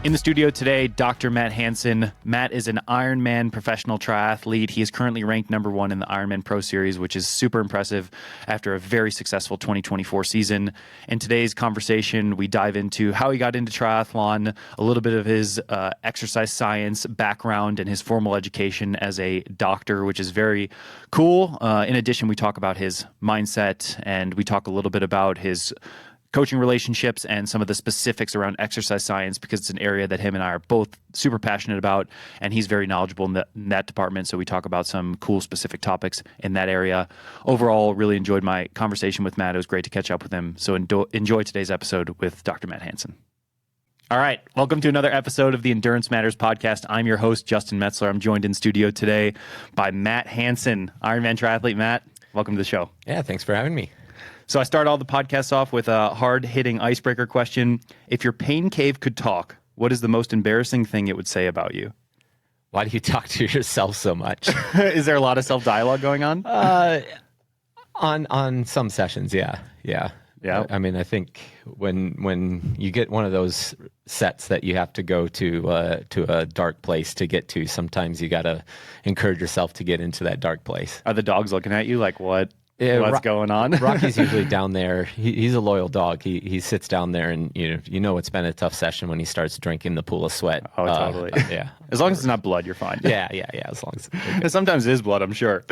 In the studio today, Dr. Matt Hanson. Matt is an Ironman professional triathlete. He is currently ranked #1 in the Ironman Pro Series, which is super impressive after a very successful 2024 season. In today's conversation, we dive into how he got into triathlon, a little bit of his exercise science background, and his formal education as a doctor, which is very cool. In addition, we talk about his mindset, and we talk a little bit about his coaching relationships and some of the specifics around exercise science, because it's an area that him and I are both super passionate about, and he's very knowledgeable in that department. So we talk about some cool specific topics in that area. Overall, really enjoyed my conversation with Matt. It was great to catch up with him. So enjoy today's episode with Dr. Matt Hanson. All right, welcome to another episode of the Endurance Matters podcast. I'm your host, Justin Metzler. I'm joined in studio today by Matt Hanson, Ironman triathlete. Matt, welcome to the show. Yeah, thanks for having me. So I start all the podcasts off with a hard-hitting icebreaker question. If your pain cave could talk, what is the most embarrassing thing it would say about you? Why do you talk to yourself so much? Is there a lot of self-dialogue going on? On some sessions, yeah. I mean, I think when you get one of those sets that you have to go to a dark place to get to, sometimes you got to encourage yourself to get into that dark place. Are the dogs looking at you like, what's going on? Rocky's usually down there. He's a loyal dog. He sits down there, and you know it's been a tough session when he starts drinking the pool of sweat. Oh, totally. Yeah. As long as it's not blood, you're fine. Yeah. As long as sometimes it is blood, I'm sure.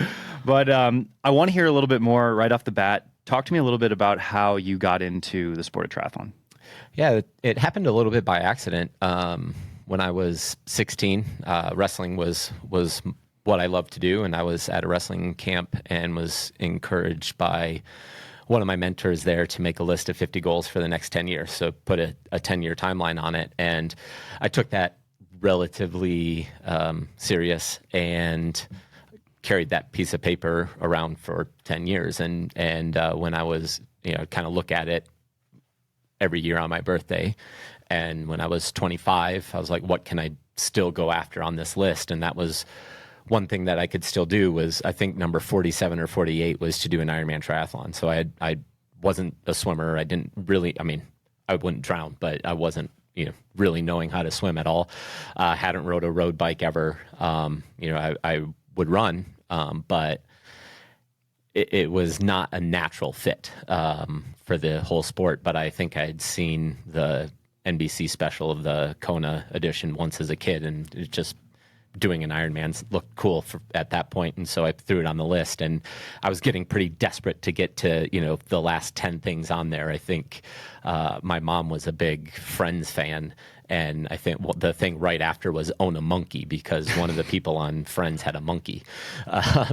But I want to hear a little bit more right off the bat. Talk to me a little bit about how you got into the sport of triathlon. Yeah, it happened a little bit by accident. When I was 16, wrestling was what I love to do, and I was at a wrestling camp and was encouraged by one of my mentors there to make a list of 50 goals for the next 10 years. So put a 10-year timeline on it, and I took that relatively serious and carried that piece of paper around for 10 years. And when I was, kind of look at it every year on my birthday, and when I was 25, I was like, what can I still go after on this list? And that was one thing that I could still do. Was, I think, number 47 or 48 was to do an Ironman triathlon. So I wasn't a swimmer. I didn't really, I wouldn't drown, but I wasn't, really knowing how to swim at all. Hadn't rode a road bike ever. I would run, but it was not a natural fit for the whole sport. But I think I had seen the NBC special of the Kona edition once as a kid, and it just doing an Ironman looked cool at that point, and so I threw it on the list. And I was getting pretty desperate to get to the last 10 things on there. I think my mom was a big Friends fan, and I think the thing right after was own a monkey, because one of the people on Friends had a monkey.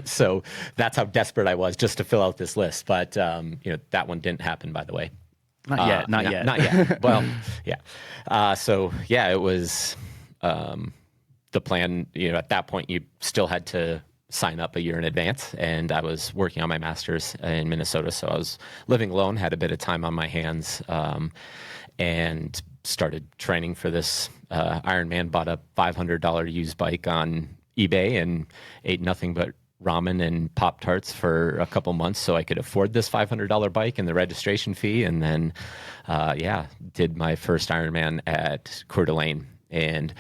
So that's how desperate I was just to fill out this list. But that one didn't happen, by the way. Not yet. Well, yeah. So yeah, it was. The plan, at that point, you still had to sign up a year in advance, and I was working on my master's in Minnesota, so I was living alone, had a bit of time on my hands, and started training for this Ironman. Bought a $500 used bike on eBay and ate nothing but ramen and Pop-Tarts for a couple months so I could afford this $500 bike and the registration fee, and then, did my first Ironman at Coeur d'Alene, and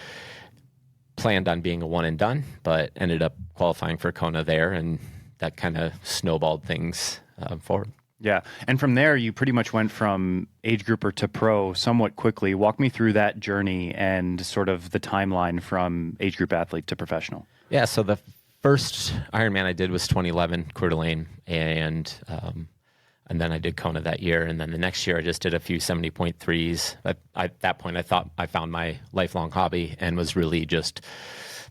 planned on being a one and done, but ended up qualifying for Kona there, and that kind of snowballed things forward. Yeah. And from there, you pretty much went from age grouper to pro somewhat quickly. Walk me through that journey and sort of the timeline from age group athlete to professional. Yeah. So the first Ironman I did was 2011, Coeur d'Alene, and then I did Kona that year. And then the next year I just did a few 70.3s. At that point, I thought I found my lifelong hobby and was really just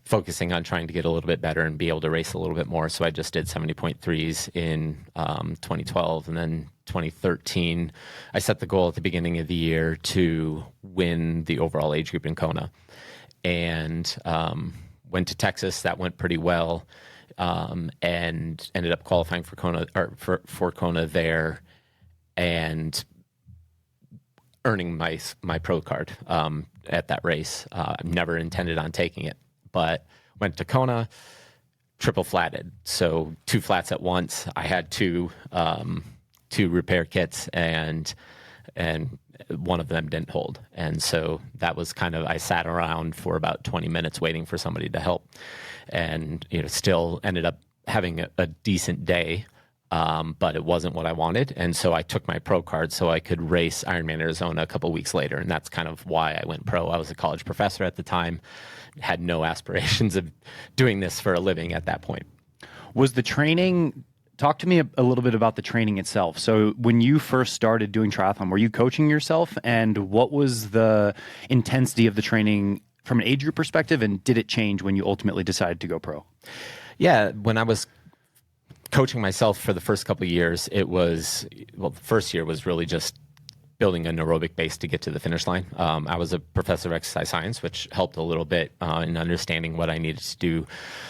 focusing on trying to get a little bit better and be able to race a little bit more. So I just did 70.3s in 2012. And then 2013, I set the goal at the beginning of the year to win the overall age group in Kona. And went to Texas. That went pretty well. And ended up qualifying for Kona, or for Kona there, and earning my pro card at that race. Never intended on taking it, but went to Kona, triple flatted, so 2 flats at once. I had two repair kits and one of them didn't hold. And so that was kind of, I sat around for about 20 minutes waiting for somebody to help, and, still ended up having a decent day. But it wasn't what I wanted. And so I took my pro card so I could race Ironman Arizona a couple weeks later. And that's kind of why I went pro. I was a college professor at the time, had no aspirations of doing this for a living at that point. Was the training, talk to me a little bit about the training itself. So when you first started doing triathlon, were you coaching yourself? And what was the intensity of the training from an age group perspective? And did it change when you ultimately decided to go pro? Yeah, when I was coaching myself for the first couple of years, the first year was really just building an aerobic base to get to the finish line. I was a professor of exercise science, which helped a little bit in understanding what I needed to do.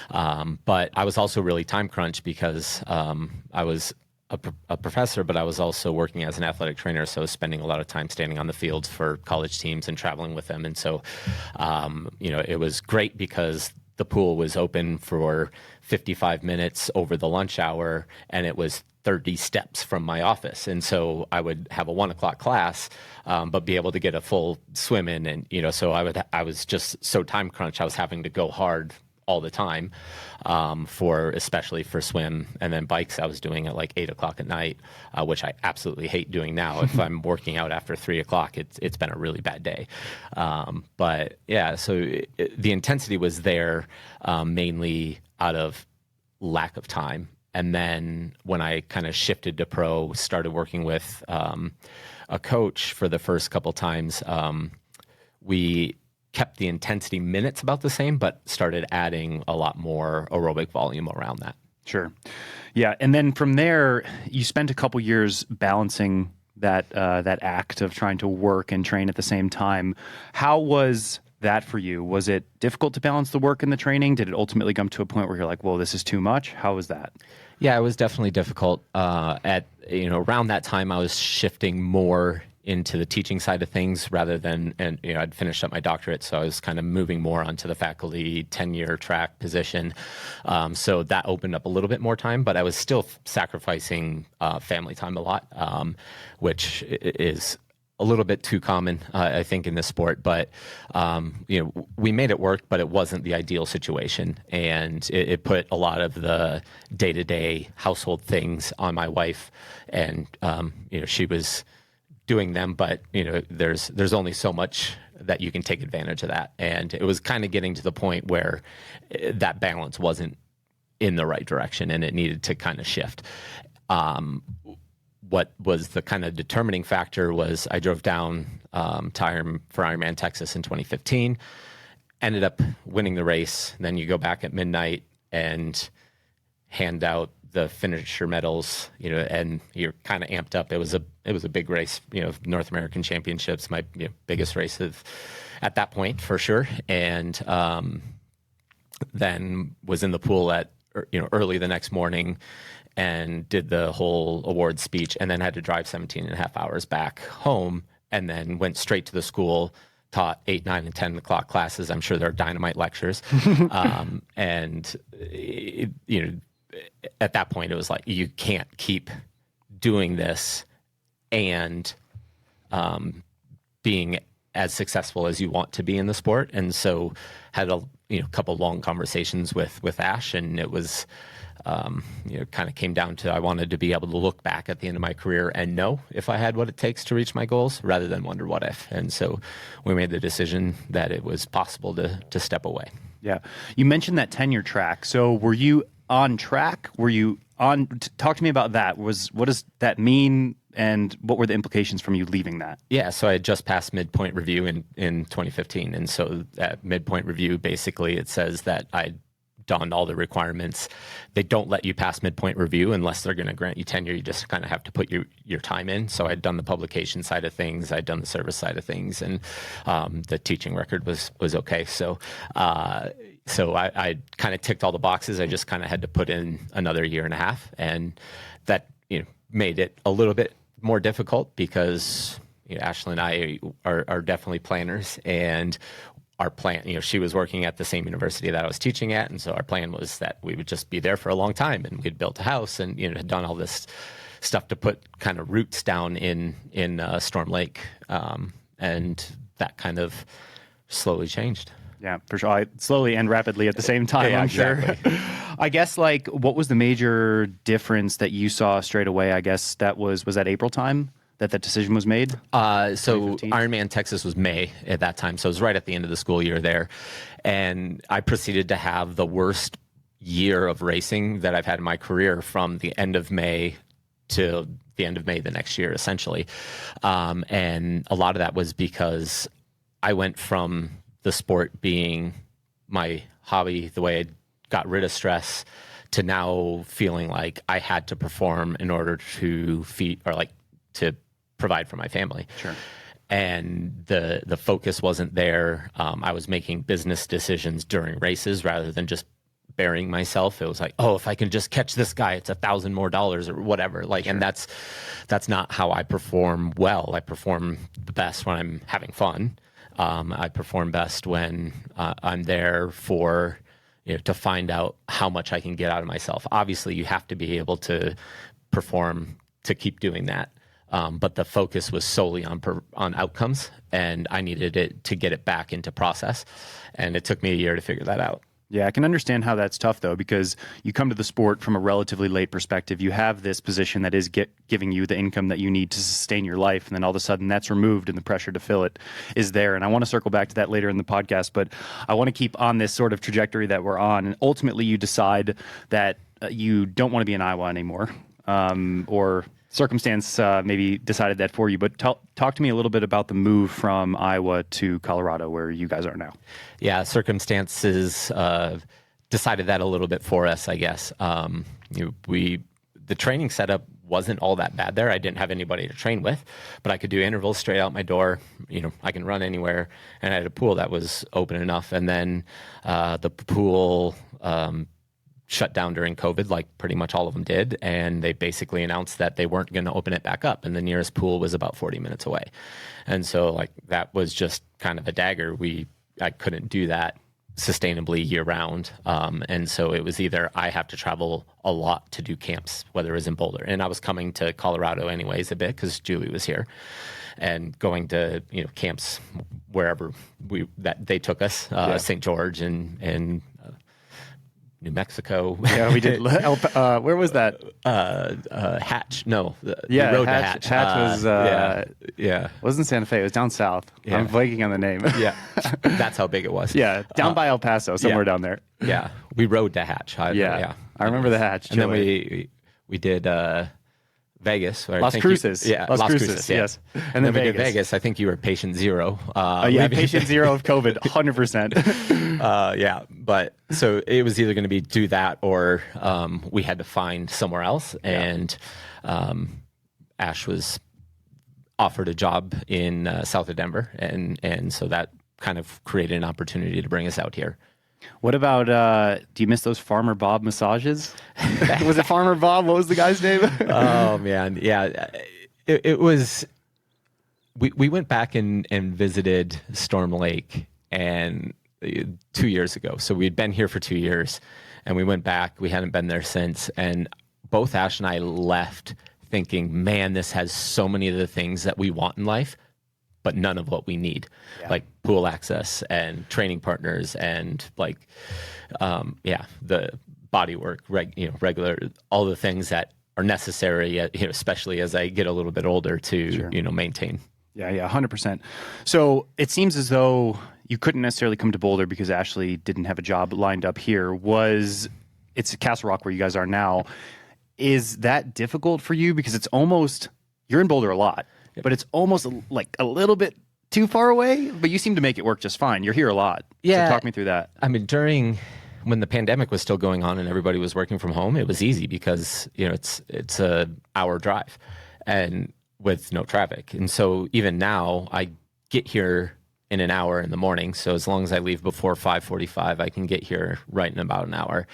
But I was also really time crunched because I was a professor, but I was also working as an athletic trainer. So I was spending a lot of time standing on the field for college teams and traveling with them. And so, it was great because the pool was open for 55 minutes over the lunch hour, and it was 30 steps from my office. And so I would have a 1 o'clock class, but be able to get a full swim in. And, so I was just so time crunched. I was having to go hard all the time, especially for swim. And then bikes, I was doing at like 8 o'clock at night, which I absolutely hate doing now. If I'm working out after 3 o'clock, it's been a really bad day. But yeah, so the intensity was there, mainly out of lack of time. And then when I kind of shifted to pro, started working with a coach for the first couple times, we kept the intensity minutes about the same, but started adding a lot more aerobic volume around that. Sure. Yeah. And then from there, you spent a couple years balancing that act of trying to work and train at the same time. How was that for you? Was it difficult to balance the work and the training? Did it ultimately come to a point where you're like, well, this is too much? How was that? Yeah, it was definitely difficult. Around that time, I was shifting more into the teaching side of things rather than, I'd finished up my doctorate, so I was kind of moving more onto the faculty tenure track position. So that opened up a little bit more time, but I was still sacrificing family time a lot, which is a little bit too common, I think, in this sport. But, we made it work, but it wasn't the ideal situation. And it put a lot of the day-to-day household things on my wife. And, she was doing them, but, there's only so much that you can take advantage of that. And it was kind of getting to the point where that balance wasn't in the right direction and it needed to kind of shift. What was the kind of determining factor was I drove down for Ironman Texas in 2015, ended up winning the race. Then you go back at midnight and hand out the finisher medals, and you're kind of amped up. It was a big race, North American Championships, my biggest race at that point for sure. And then was in the pool at early the next morning and did the whole award speech, and then had to drive 17 and a half hours back home, and then went straight to the school, taught 8, 9, and 10 o'clock classes. I'm sure they're dynamite lectures. At that point, it was like, you can't keep doing this and being as successful as you want to be in the sport. And so had a couple long conversations with Ash, and it was kind of came down to I wanted to be able to look back at the end of my career and know if I had what it takes to reach my goals rather than wonder what if. And so we made the decision that it was possible to step away. Yeah. You mentioned that tenure track. So were you on track? Were you on? Talk to me about that. What does that mean? And what were the implications from you leaving that? Yeah, so I had just passed midpoint review in 2015. And so at midpoint review, basically it says that I done all the requirements. They don't let you pass midpoint review unless they're going to grant you tenure. You just kind of have to put your time in. So I'd done the publication side of things. I'd done the service side of things, and the teaching record was okay. So I kind of ticked all the boxes. I just kind of had to put in another year and a half, and that made it a little bit more difficult because Ashley and I are definitely planners, and our plan, she was working at the same university that I was teaching at. And so our plan was that we would just be there for a long time, and we'd built a house and, had done all this stuff to put kind of roots down in Storm Lake, and that kind of slowly changed. Yeah, for sure. Slowly and rapidly at the same time, Yeah, I'm sure. exactly. I guess, like, what was the major difference that you saw straight away? I guess was that April time that decision was made? So 2015? Ironman Texas was May at that time. So it was right at the end of the school year there. And I proceeded to have the worst year of racing that I've had in my career from the end of May to the end of May the next year, essentially. And a lot of that was because I went from the sport being my hobby, the way I got rid of stress, to now feeling like I had to perform in order to feed or like to provide for my family. Sure. And the focus wasn't there. I was making business decisions during races rather than just burying myself. It was like, oh, if I can just catch this guy, it's $1,000 more or whatever. Like, sure. And that's not how I perform well. I perform the best when I'm having fun. I perform best when I'm there for, to find out how much I can get out of myself. Obviously, you have to be able to perform to keep doing that. But the focus was solely on outcomes, and I needed it to get it back into process. And it took me a year to figure that out. Yeah, I can understand how that's tough, though, because you come to the sport from a relatively late perspective. You have this position that is giving you the income that you need to sustain your life, and then all of a sudden that's removed and the pressure to fill it is there. And I want to circle back to that later in the podcast, but I want to keep on this sort of trajectory that we're on. And ultimately, you decide that you don't want to be in Iowa anymore, or circumstance maybe decided that for you. But talk to me a little bit about the move from Iowa to Colorado, where you guys are now. Yeah, circumstances decided that a little bit for us, I guess. The training setup wasn't all that bad there. I didn't have anybody to train with, but I could do intervals straight out my door. I can run anywhere, and I had a pool that was open enough. And then the pool shut down during COVID, like pretty much all of them did. And they basically announced that they weren't going to open it back up. And the nearest pool was about 40 minutes away. And so like that was just kind of a dagger. I couldn't do that sustainably year round. And so it was either I have to travel a lot to do camps, whether it was in Boulder. And I was coming to Colorado anyways a bit because Julie was here, and going to, camps wherever that they took us, St. George and New Mexico. Yeah, we did. Where was that? Hatch. No. We rode Hatch. To Hatch. Was, yeah. Wasn't Santa Fe. It was down south. Yeah. I'm blanking on the name. Yeah. That's how big it was. Yeah. Down by El Paso, somewhere down there. Yeah. We rode to Hatch. I remember the Hatch. And then we did Vegas. Las Cruces. Las Cruces, yes. And then we did Vegas. I think you were patient zero. Patient zero of COVID, 100%. Yeah, but so it was either going to be do that or we had to find somewhere else. And Ash was offered a job in south of Denver, and so that kind of created an opportunity to bring us out here. What about, do you miss those Farmer Bob massages? Was it Farmer Bob? What was the guy's name? Oh, man. Yeah. It was, we went back and visited Storm Lake 2 years ago. So we'd been here for 2 years, and we went back. We hadn't been there since. And both Ash and I left thinking, man, this has so many of the things that we want in life, but none of what we need, like pool access and training partners and like, the body work, regular, all the things that are necessary, especially as I get a little bit older to, maintain. Yeah, 100%. So it seems as though you couldn't necessarily come to Boulder because Ashley didn't have a job lined up here. It's Castle Rock where you guys are now. Is that difficult for you? Because it's almost, you're in Boulder a lot. But it's almost like a little bit too far away, but you seem to make it work just fine. You're here a lot. Yeah. So talk me through that. I mean, when the pandemic was still going on and everybody was working from home, it was easy because, it's a hour drive and with no traffic. And so even now I get here in an hour in the morning. So as long as I leave before 5:45, I can get here right in about an hour.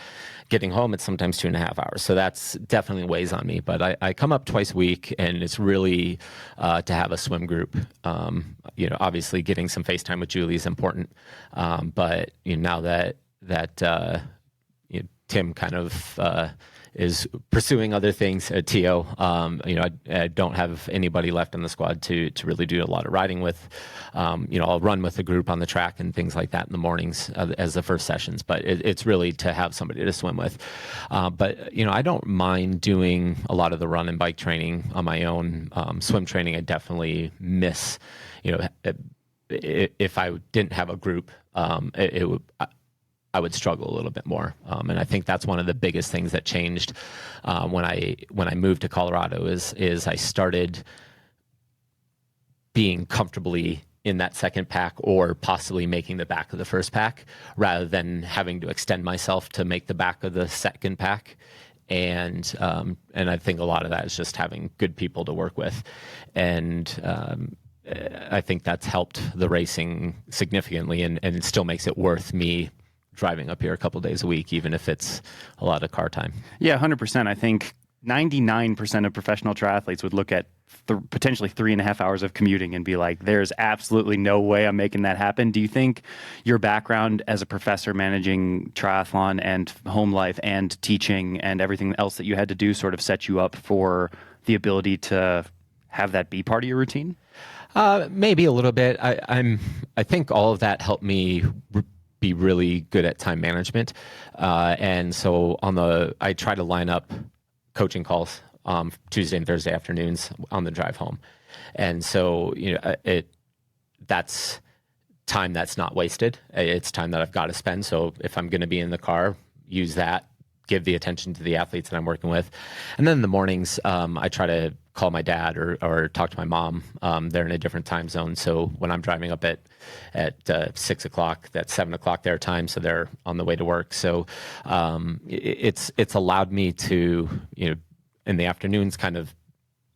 Getting home, it's sometimes 2.5 hours. So that's definitely weighs on me. But I come up twice a week, and it's really to have a swim group. Obviously getting some FaceTime with Julie is important. But now that Tim kind of is pursuing other things at TO. I don't have anybody left in the squad to really do a lot of riding with. I'll run with a group on the track and things like that in the mornings as the first sessions, but it's really to have somebody to swim with. But I don't mind doing a lot of the run and bike training on my own. Swim training, I definitely miss. If I didn't have a group, I would struggle a little bit more. And I think that's one of the biggest things that changed when I moved to Colorado is I started being comfortably in that second pack or possibly making the back of the first pack rather than having to extend myself to make the back of the second pack. And I think a lot of that is just having good people to work with. And I think that's helped the racing significantly, and it still makes it worth me driving up here a couple days a week, even if it's a lot of car time. Yeah, 100%. I think 99% of professional triathletes would look at potentially 3.5 hours of commuting and be like, there's absolutely no way I'm making that happen. Do you think your background as a professor managing triathlon and home life and teaching and everything else that you had to do sort of set you up for the ability to have that be part of your routine? Maybe a little bit. I think all of that helped me be really good at time management. And so I try to line up coaching calls Tuesday and Thursday afternoons on the drive home. And so, that's time that's not wasted. It's time that I've got to spend. So if I'm going to be in the car, use that, give the attention to the athletes that I'm working with. And then in the mornings, I try to call my dad or talk to my mom. They're in a different time zone. So when I'm driving up at 6 o'clock, that's 7 o'clock their time. So they're on the way to work. So it's allowed me to, in the afternoons kind of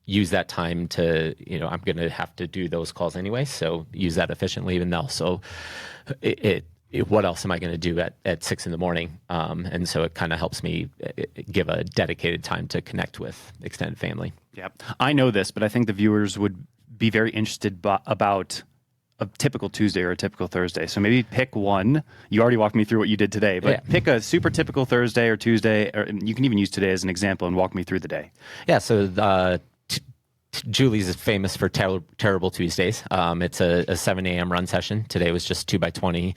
use that time to, I'm going to have to do those calls anyway. So use that efficiently. And also what else am I going to do at 6 in the morning? And so it kind of helps me give a dedicated time to connect with extended family. Yeah, I know this, but I think the viewers would be very interested about a typical Tuesday or a typical Thursday. So maybe pick one. You already walked me through what you did today, but pick a super typical Thursday or Tuesday, or you can even use today as an example and walk me through the day. Yeah, so Julie's is famous for terrible Tuesdays. It's a 7 a.m. run session. Today was just 2x20.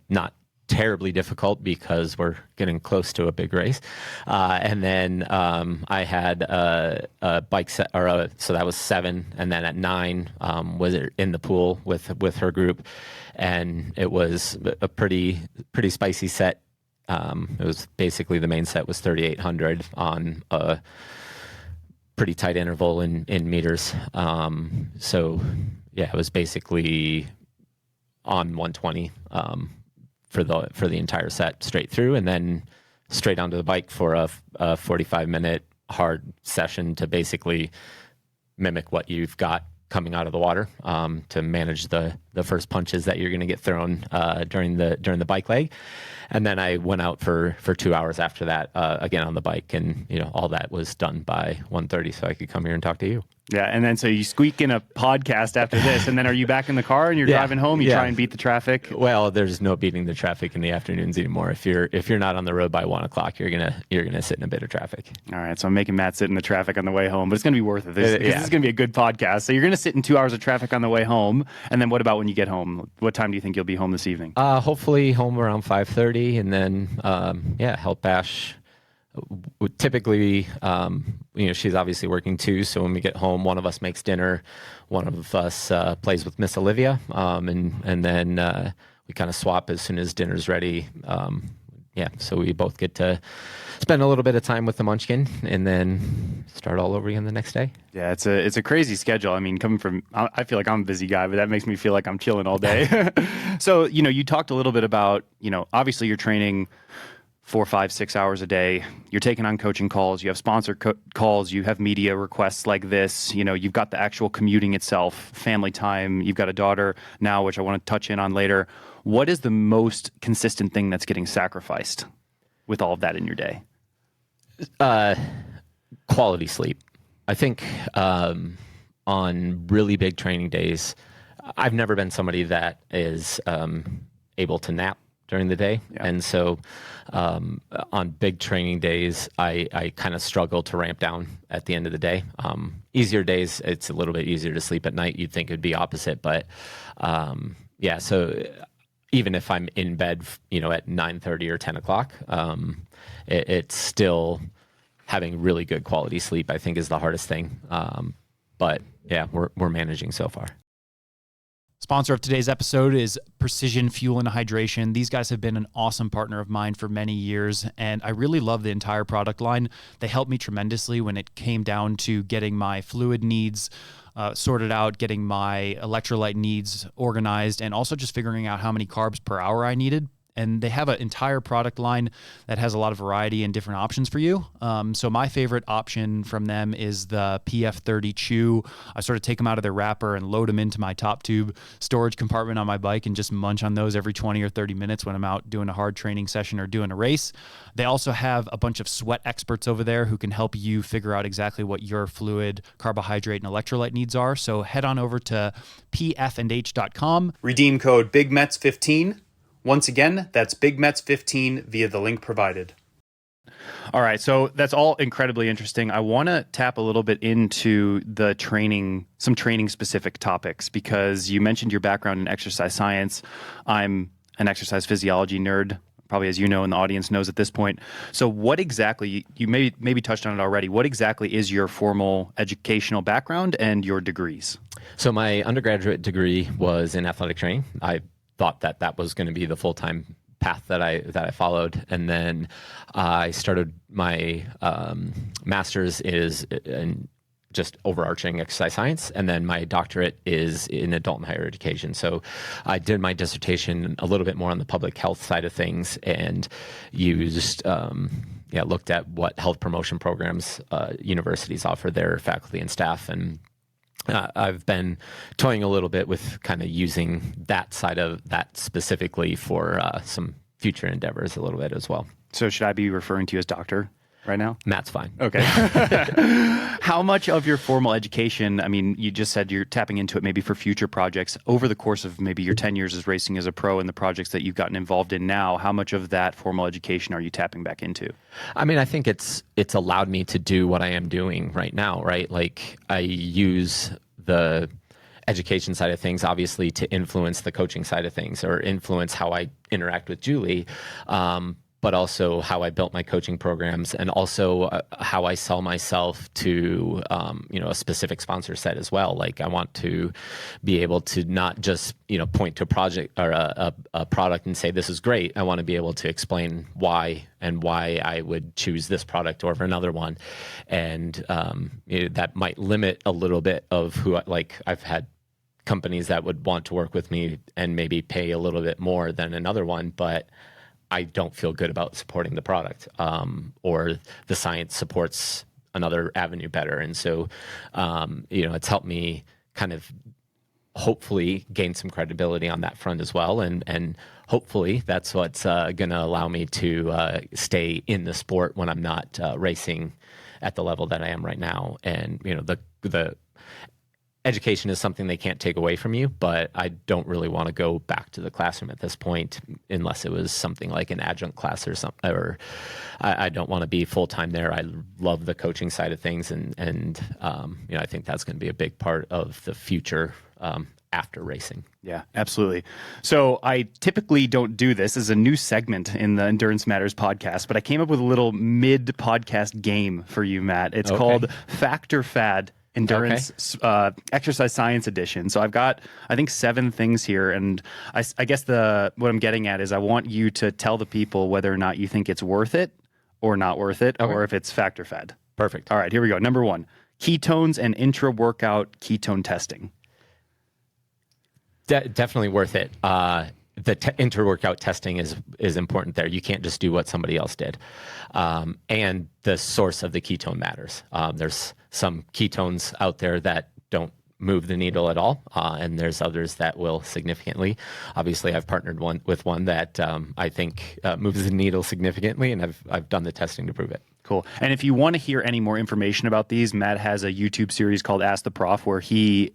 Not terribly difficult because we're getting close to a big race. And then I had a bike set, so that was 7. And then at 9 was in the pool with her group, and it was a pretty spicy set. It was basically the main set was 3,800 on a pretty tight interval in meters. So yeah, it was basically on 120 for the entire set straight through, and then straight onto the bike for a 45-minute hard session to basically mimic what you've got coming out of the water, to manage the first punches that you're going to get thrown during the bike leg. And then I went out for 2 hours after that, again on the bike, and all that was done by 1:30, so I could come here and talk to you. Yeah, and then so you squeak in a podcast after this, and then are you back in the car and you're driving home? You try and beat the traffic? Well, there's no beating the traffic in the afternoons anymore. If you're not on the road by 1 o'clock, you're gonna sit in a bit of traffic. All right, so I'm making Matt sit in the traffic on the way home, but it's gonna be worth it. This is gonna be a good podcast. So you're gonna sit in 2 hours of traffic on the way home, and then what about when you get home? What time do you think you'll be home this evening? Hopefully home around 5:30, and then help Ash. Typically, she's obviously working too. So when we get home, one of us makes dinner, one of us plays with Miss Olivia, and then we kind of swap as soon as dinner's ready. So we both get to spend a little bit of time with the Munchkin, and then start all over again the next day. Yeah, it's a crazy schedule. I mean, coming from, I feel like I'm a busy guy, but that makes me feel like I'm chilling all day. So, you talked a little bit about, obviously you're training 4, 5, 6 hours a day. You're taking on coaching calls. You have sponsor calls. You have media requests like this. You've got the actual commuting itself, family time. You've got a daughter now, which I want to touch in on later. What is the most consistent thing that's getting sacrificed with all of that in your day? Quality sleep. I think on really big training days, I've never been somebody that is able to nap during the day. Yeah. And so on big training days, I kind of struggle to ramp down at the end of the day. Easier days, it's a little bit easier to sleep at night. You'd think it'd be opposite, but so even if I'm in bed, at 9:30 or 10 o'clock, it's still having really good quality sleep, I think, is the hardest thing. But yeah, we're managing so far. Sponsor of today's episode is Precision Fuel and Hydration. These guys have been an awesome partner of mine for many years, and I really love the entire product line. They helped me tremendously when it came down to getting my fluid needs sorted out, getting my electrolyte needs organized, and also just figuring out how many carbs per hour I needed. And they have an entire product line that has a lot of variety and different options for you. So my favorite option from them is the PF30 Chew. I sort of take them out of their wrapper and load them into my top tube storage compartment on my bike and just munch on those every 20 or 30 minutes when I'm out doing a hard training session or doing a race. They also have a bunch of sweat experts over there who can help you figure out exactly what your fluid, carbohydrate, and electrolyte needs are. So head on over to pfandh.com. Redeem code BigMetz15. Once again, that's BigMetz15 via the link provided. All right, so that's all incredibly interesting. I want to tap a little bit into the training, some training-specific topics, because you mentioned your background in exercise science. I'm an exercise physiology nerd, probably as you know, and the audience knows at this point. So what exactly, you maybe touched on it already, what exactly is your formal educational background and your degrees? So my undergraduate degree was in athletic training. I thought that was going to be the full-time path that I followed. And then I started my master's is in just overarching exercise science. And then my doctorate is in adult and higher education. So I did my dissertation a little bit more on the public health side of things and used, looked at what health promotion programs universities offer their faculty and staff. And I've been toying a little bit with kind of using that side of that specifically for some future endeavors a little bit as well. So should I be referring to you as doctor right now? Matt's fine. Okay. How much of your formal education, I mean, you just said you're tapping into it maybe for future projects over the course of maybe your 10 years as racing as a pro and the projects that you've gotten involved in now, how much of that formal education are you tapping back into? I mean, I think it's allowed me to do what I am doing right now, right? Like I use the education side of things, obviously, to influence the coaching side of things or influence how I interact with Julie, but also how I built my coaching programs and also how I sell myself to, a specific sponsor set as well. Like I want to be able to not just, point to a project or a product and say, this is great. I want to be able to explain why and why I would choose this product over another one. And that might limit a little bit of I've had companies that would want to work with me and maybe pay a little bit more than another one, but I don't feel good about supporting the product, or the science supports another avenue better. And so, it's helped me kind of hopefully gain some credibility on that front as well. And hopefully that's what's going to allow me to stay in the sport when I'm not racing at the level that I am right now. And, the education is something they can't take away from you, but I don't really want to go back to the classroom at this point unless it was something like an adjunct class or something, or I don't want to be full-time there. I love the coaching side of things. And I think that's going to be a big part of the future after racing. Yeah, absolutely. So I typically don't do this as a new segment in the Endurance Matters podcast, but I came up with a little mid-podcast game for you, Matt. It's called Fact or Fad Endurance Exercise Science Edition. So I've got, I think, 7 things here, and I guess what I'm getting at is I want you to tell the people whether or not you think it's worth it or not worth it, or if it's fact or fad. Perfect. All right, here we go. Number 1, ketones and intra-workout ketone testing. Definitely worth it. The inter-workout testing is important there. You can't just do what somebody else did. And the source of the ketone matters. There's some ketones out there that don't move the needle at all, and there's others that will significantly. Obviously, I've partnered with one that I think moves the needle significantly, and I've done the testing to prove it. Cool. And if you want to hear any more information about these, Matt has a YouTube series called Ask the Prof, where he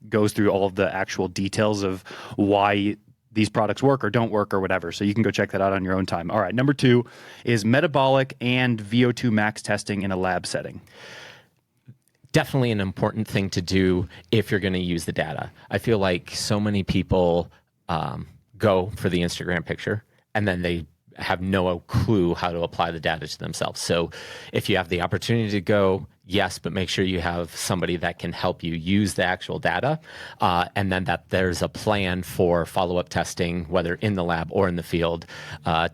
goes through all of the actual details of why these products work or don't work or whatever. So you can go check that out on your own time. All right. Number 2 is metabolic and VO2 max testing in a lab setting. Definitely an important thing to do if you're going to use the data. I feel like so many people go for the Instagram picture and then they have no clue how to apply the data to themselves. So if you have the opportunity to go, yes, but make sure you have somebody that can help you use the actual data, and then that there's a plan for follow-up testing, whether in the lab or in the field,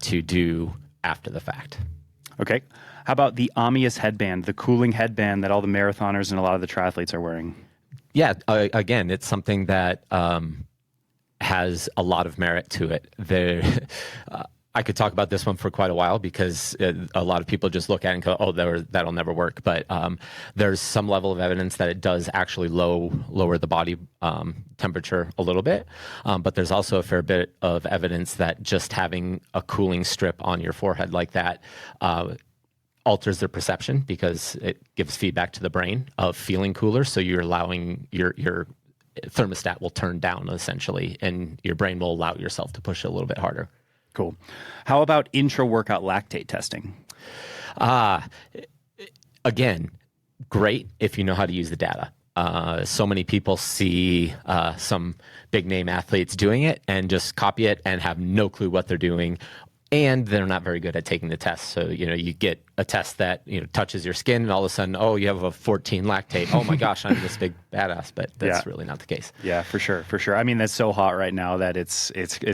to do after the fact. Okay. How about the Amius headband, the cooling headband that all the marathoners and a lot of the triathletes are wearing? Yeah, again, it's something that has a lot of merit to it. I could talk about this one for quite a while because a lot of people just look at it and go, oh, that'll never work. But there's some level of evidence that it does actually lower the body temperature a little bit. But there's also a fair bit of evidence that just having a cooling strip on your forehead like that alters their perception because it gives feedback to the brain of feeling cooler. So you're allowing your thermostat will turn down essentially, and your brain will allow yourself to push it a little bit harder. Cool. How about intra-workout lactate testing? Again, great if you know how to use the data. So many people see some big name athletes doing it and just copy it and have no clue what they're doing. And they're not very good at taking the test. So, you get a test that, touches your skin and all of a sudden, oh, you have a 14 lactate. Oh my gosh, I'm this big badass. But that's really not the case. Yeah, for sure. For sure. I mean, that's so hot right now that it's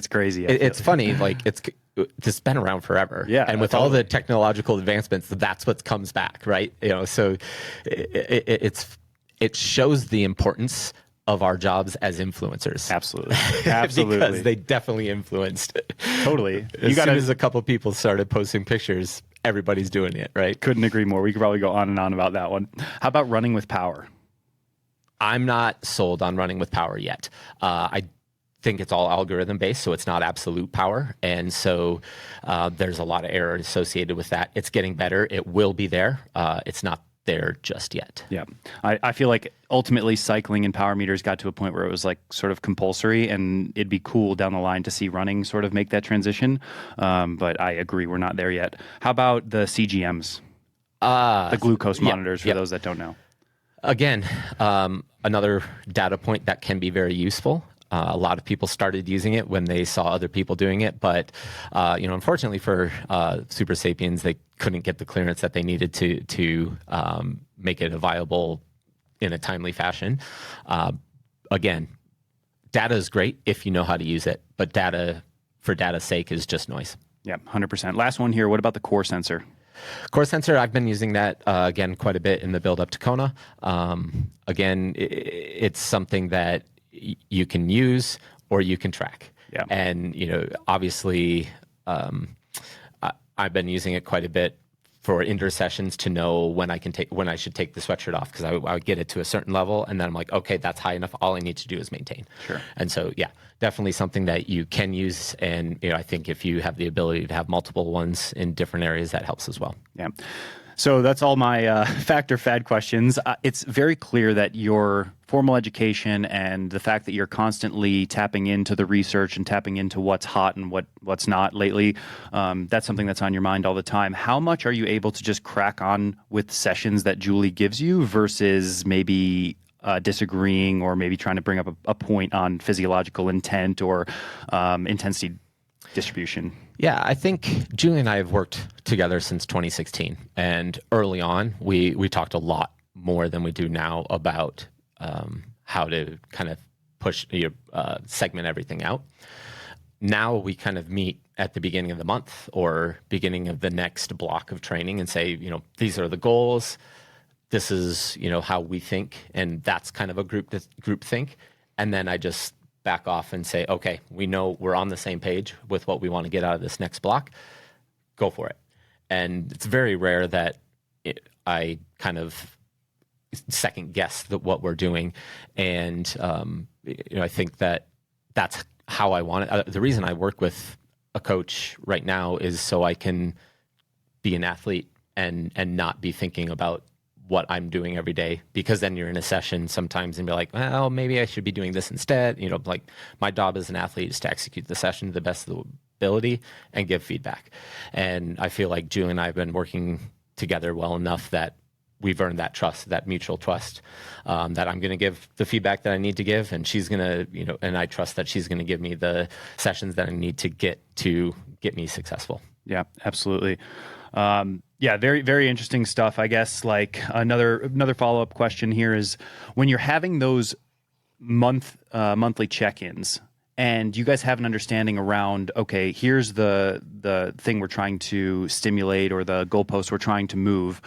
crazy. It's funny. Like it's been around forever. Yeah. And with all the technological advancements, that's what comes back. Right. So it shows the importance of our jobs as influencers. Absolutely. Absolutely. Because they definitely influenced. Totally. As soon as a couple people started posting pictures, everybody's doing it, right? Couldn't agree more. We could probably go on and on about that one. How about running with power? I'm not sold on running with power yet. I think it's all algorithm based, so it's not absolute power. And so there's a lot of error associated with that. It's getting better. It will be there. It's not there just yet. Yeah. I feel like ultimately cycling and power meters got to a point where it was like sort of compulsory, and it'd be cool down the line to see running sort of make that transition. But I agree, we're not there yet. How about the CGMs? The glucose monitors for those that don't know. Again, another data point that can be very useful. A lot of people started using it when they saw other people doing it, but unfortunately for Super Sapiens, they couldn't get the clearance that they needed to make it viable in a timely fashion. Again, data is great if you know how to use it, but data for data's sake is just noise. Yeah, 100%. Last one here. What about the core sensor? Core sensor, I've been using that, again, quite a bit in the build up to Kona. Again, it's something that you can use or you can track. Yeah. And, obviously, I've been using it quite a bit for indoor sessions to know when I should take the sweatshirt off, because I would get it to a certain level and then I'm like, okay, that's high enough. All I need to do is maintain. Sure. And so, yeah, definitely something that you can use. And, I think if you have the ability to have multiple ones in different areas, that helps as well. Yeah. So that's all my fact or fad questions. It's very clear that your formal education and the fact that you're constantly tapping into the research and tapping into what's hot and what's not lately, that's something that's on your mind all the time. How much are you able to just crack on with sessions that Julie gives you versus maybe disagreeing or maybe trying to bring up a point on physiological intent or intensity distribution? Yeah, I think Julie and I have worked together since 2016. And early on, we talked a lot more than we do now about how to kind of push, segment everything out. Now we kind of meet at the beginning of the month or beginning of the next block of training and say, these are the goals. This is, how we think. And that's kind of a group think. And then I just back off and say, okay, we know we're on the same page with what we want to get out of this next block. Go for it. And it's very rare that I kind of second guess what we're doing. And, I think that's how I want it. The reason I work with a coach right now is so I can be an athlete and not be thinking about what I'm doing every day, because then you're in a session sometimes and be like, well, maybe I should be doing this instead. You know, like my job as an athlete is to execute the session to the best of the ability and give feedback. And I feel like Julie and I have been working together well enough that we've earned that trust, that mutual trust, that I'm going to give the feedback that I need to give, and she's going to, you know, and I trust that she's going to give me the sessions that I need to get me successful. Yeah, absolutely. Yeah, very, very interesting stuff. I guess like another follow-up question here is, when you're having those monthly check-ins and you guys have an understanding around, okay, here's the thing we're trying to stimulate or the goalpost we're trying to move,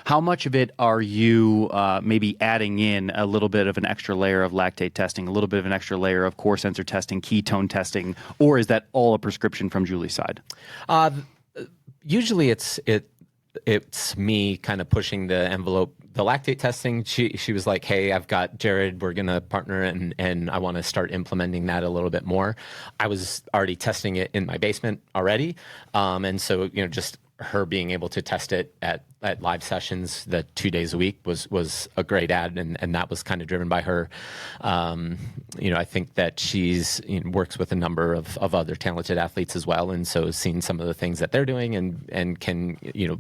how much of it are you maybe adding in a little bit of an extra layer of lactate testing, a little bit of an extra layer of core sensor testing, ketone testing, or is that all a prescription from Julie's side? Usually it's me kind of pushing the envelope. The lactate testing, she was like, hey, I've got Jared, we're going to partner, and I want to start implementing that a little bit more. I was already testing it in my basement already. And so, you know, just her being able to test it at live sessions the 2 days a week was a great add, and that was kind of driven by her. You know, I think that she's works with a number of other talented athletes as well, and so seen some of the things that they're doing, and can, you know,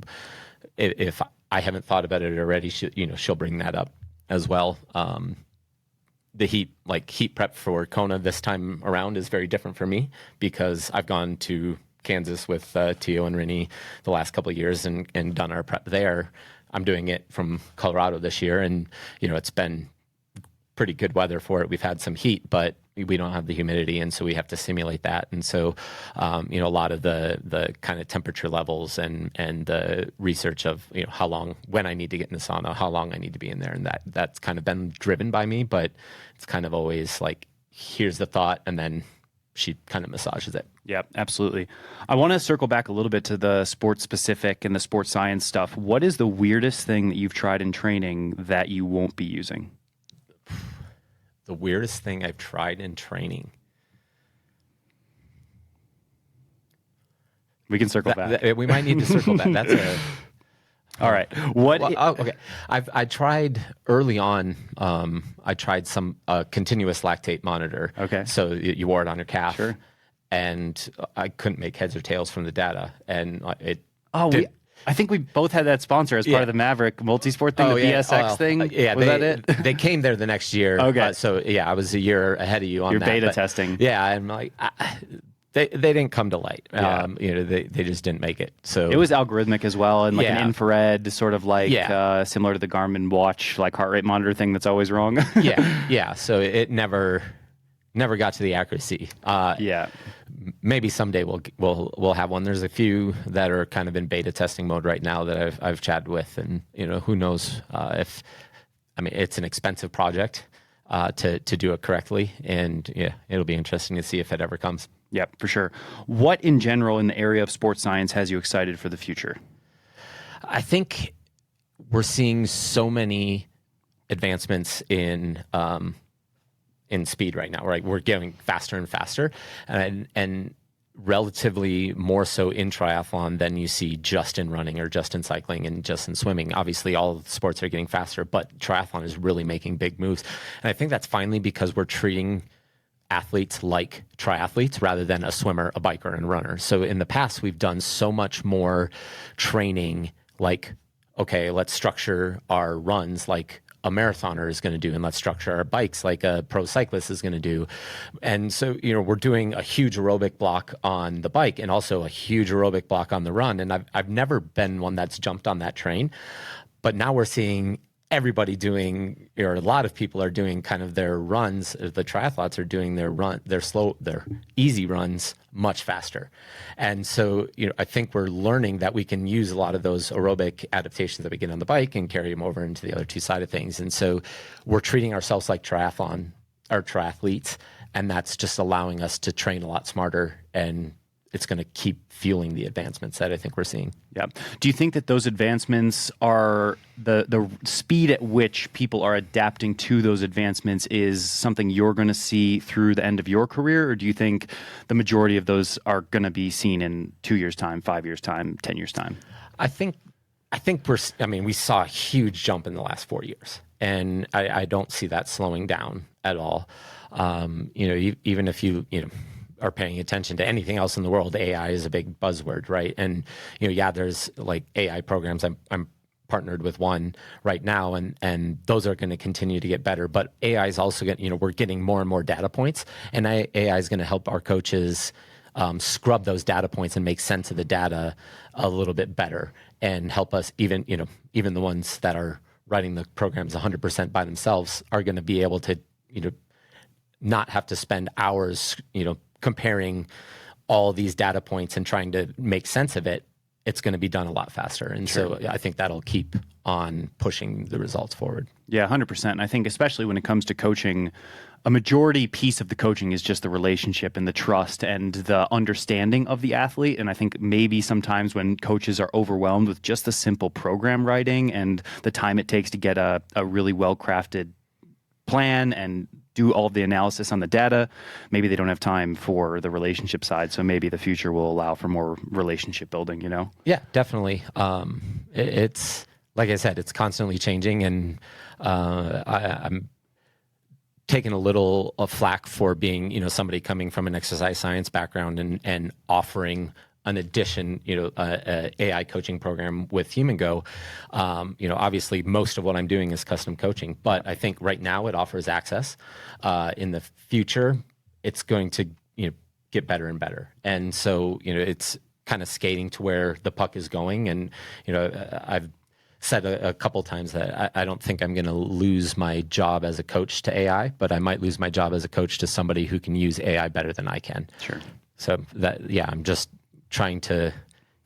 if I haven't thought about it already, she'll bring that up as well. The heat prep for Kona this time around is very different for me, because I've gone to Kansas with Tio and Rennie the last couple of years and done our prep there. I'm doing it from Colorado this year, and you know, it's been pretty good weather for it. We've had some heat, but we don't have the humidity, and so we have to simulate that. And so, you know, a lot of the kind of temperature levels and the research of, you know, when I need to get in the sauna, how long I need to be in there, and that's kind of been driven by me. But it's kind of always like, here's the thought, and then she kind of massages it. Yeah, absolutely. I want to circle back a little bit to the sports specific and the sports science stuff. What is the weirdest thing that you've tried in training that you won't be using? The weirdest thing I've tried in training. We can circle back. We might need to circle back. That's a... All right. Okay. I tried early on. I tried some continuous lactate monitor. Okay. So you wore it on your calf. Sure. And I couldn't make heads or tails from the data, and it. I think we both had that sponsor as part of the Maverick multisport thing, BSX thing. Yeah, was that it? They came there the next year. Okay. So yeah, I was a year ahead of you on your that. Your beta testing. Yeah, I'm like, they didn't come to light. Yeah. You know, they just didn't make it. So it was algorithmic as well, and like an infrared sort of like similar to the Garmin watch, like heart rate monitor thing that's always wrong. Yeah. So it never got to the accuracy. Maybe someday we'll have one. There's a few that are kind of in beta testing mode right now that I've chatted with, and you know, who knows if, I mean, it's an expensive project to do it correctly, and yeah, it'll be interesting to see if it ever comes. Yeah, for sure. What in general in the area of sports science has you excited for the future? I think we're seeing so many advancements in speed right now. Right, we're getting faster and faster, and relatively more so in triathlon than you see just in running or just in cycling and just in swimming. Obviously, all of the sports are getting faster, but triathlon is really making big moves, and I think that's finally because we're treating athletes like triathletes rather than a swimmer, a biker, and a runner. So in the past, we've done so much more training, like, okay, let's structure our runs like a marathoner is going to do, and let's structure our bikes like a pro cyclist is going to do. And so, you know, we're doing a huge aerobic block on the bike and also a huge aerobic block on the run. And I've never been one that's jumped on that train, but now we're seeing everybody doing, or a lot of people are doing kind of their runs. The triathletes are doing their easy runs much faster. And so, you know, I think we're learning that we can use a lot of those aerobic adaptations that we get on the bike and carry them over into the other two side of things. And so we're treating ourselves like triathletes, and that's just allowing us to train a lot smarter, and it's going to keep fueling the advancements that I think we're seeing. Yeah. Do you think that those advancements are the speed at which people are adapting to those advancements is something you're going to see through the end of your career? Or do you think the majority of those are going to be seen in 2 years' time, 5 years' time, 10 years' time? I think I think we saw a huge jump in the last 4 years, and I don't see that slowing down at all. Even if you are paying attention to anything else in the world, AI is a big buzzword, right? And there's like AI programs. I'm partnered with one right now, and those are going to continue to get better. But AI is also we're getting more and more data points, and AI is going to help our coaches scrub those data points and make sense of the data a little bit better, and help us even the ones that are writing the programs 100% by themselves are going to be able to not have to spend hours comparing all these data points and trying to make sense of it. It's going to be done a lot faster. And so I think that'll keep on pushing the results forward. Yeah, 100%. And I think especially when it comes to coaching, a majority piece of the coaching is just the relationship and the trust and the understanding of the athlete. And I think maybe sometimes when coaches are overwhelmed with just the simple program writing and the time it takes to get a really well-crafted plan and do all of the analysis on the data, maybe they don't have time for the relationship side. So maybe the future will allow for more relationship building, Yeah, definitely. It's like I said, it's constantly changing, and I'm taking a little flack for being, somebody coming from an exercise science background and offering an addition, AI coaching program with Human Go. Obviously most of what I'm doing is custom coaching, but I think right now it offers access. In the future, it's going to, get better and better. And so, it's kind of skating to where the puck is going. And, I've said a couple times that I don't think I'm going to lose my job as a coach to AI, but I might lose my job as a coach to somebody who can use AI better than I can. Sure. So I'm just trying to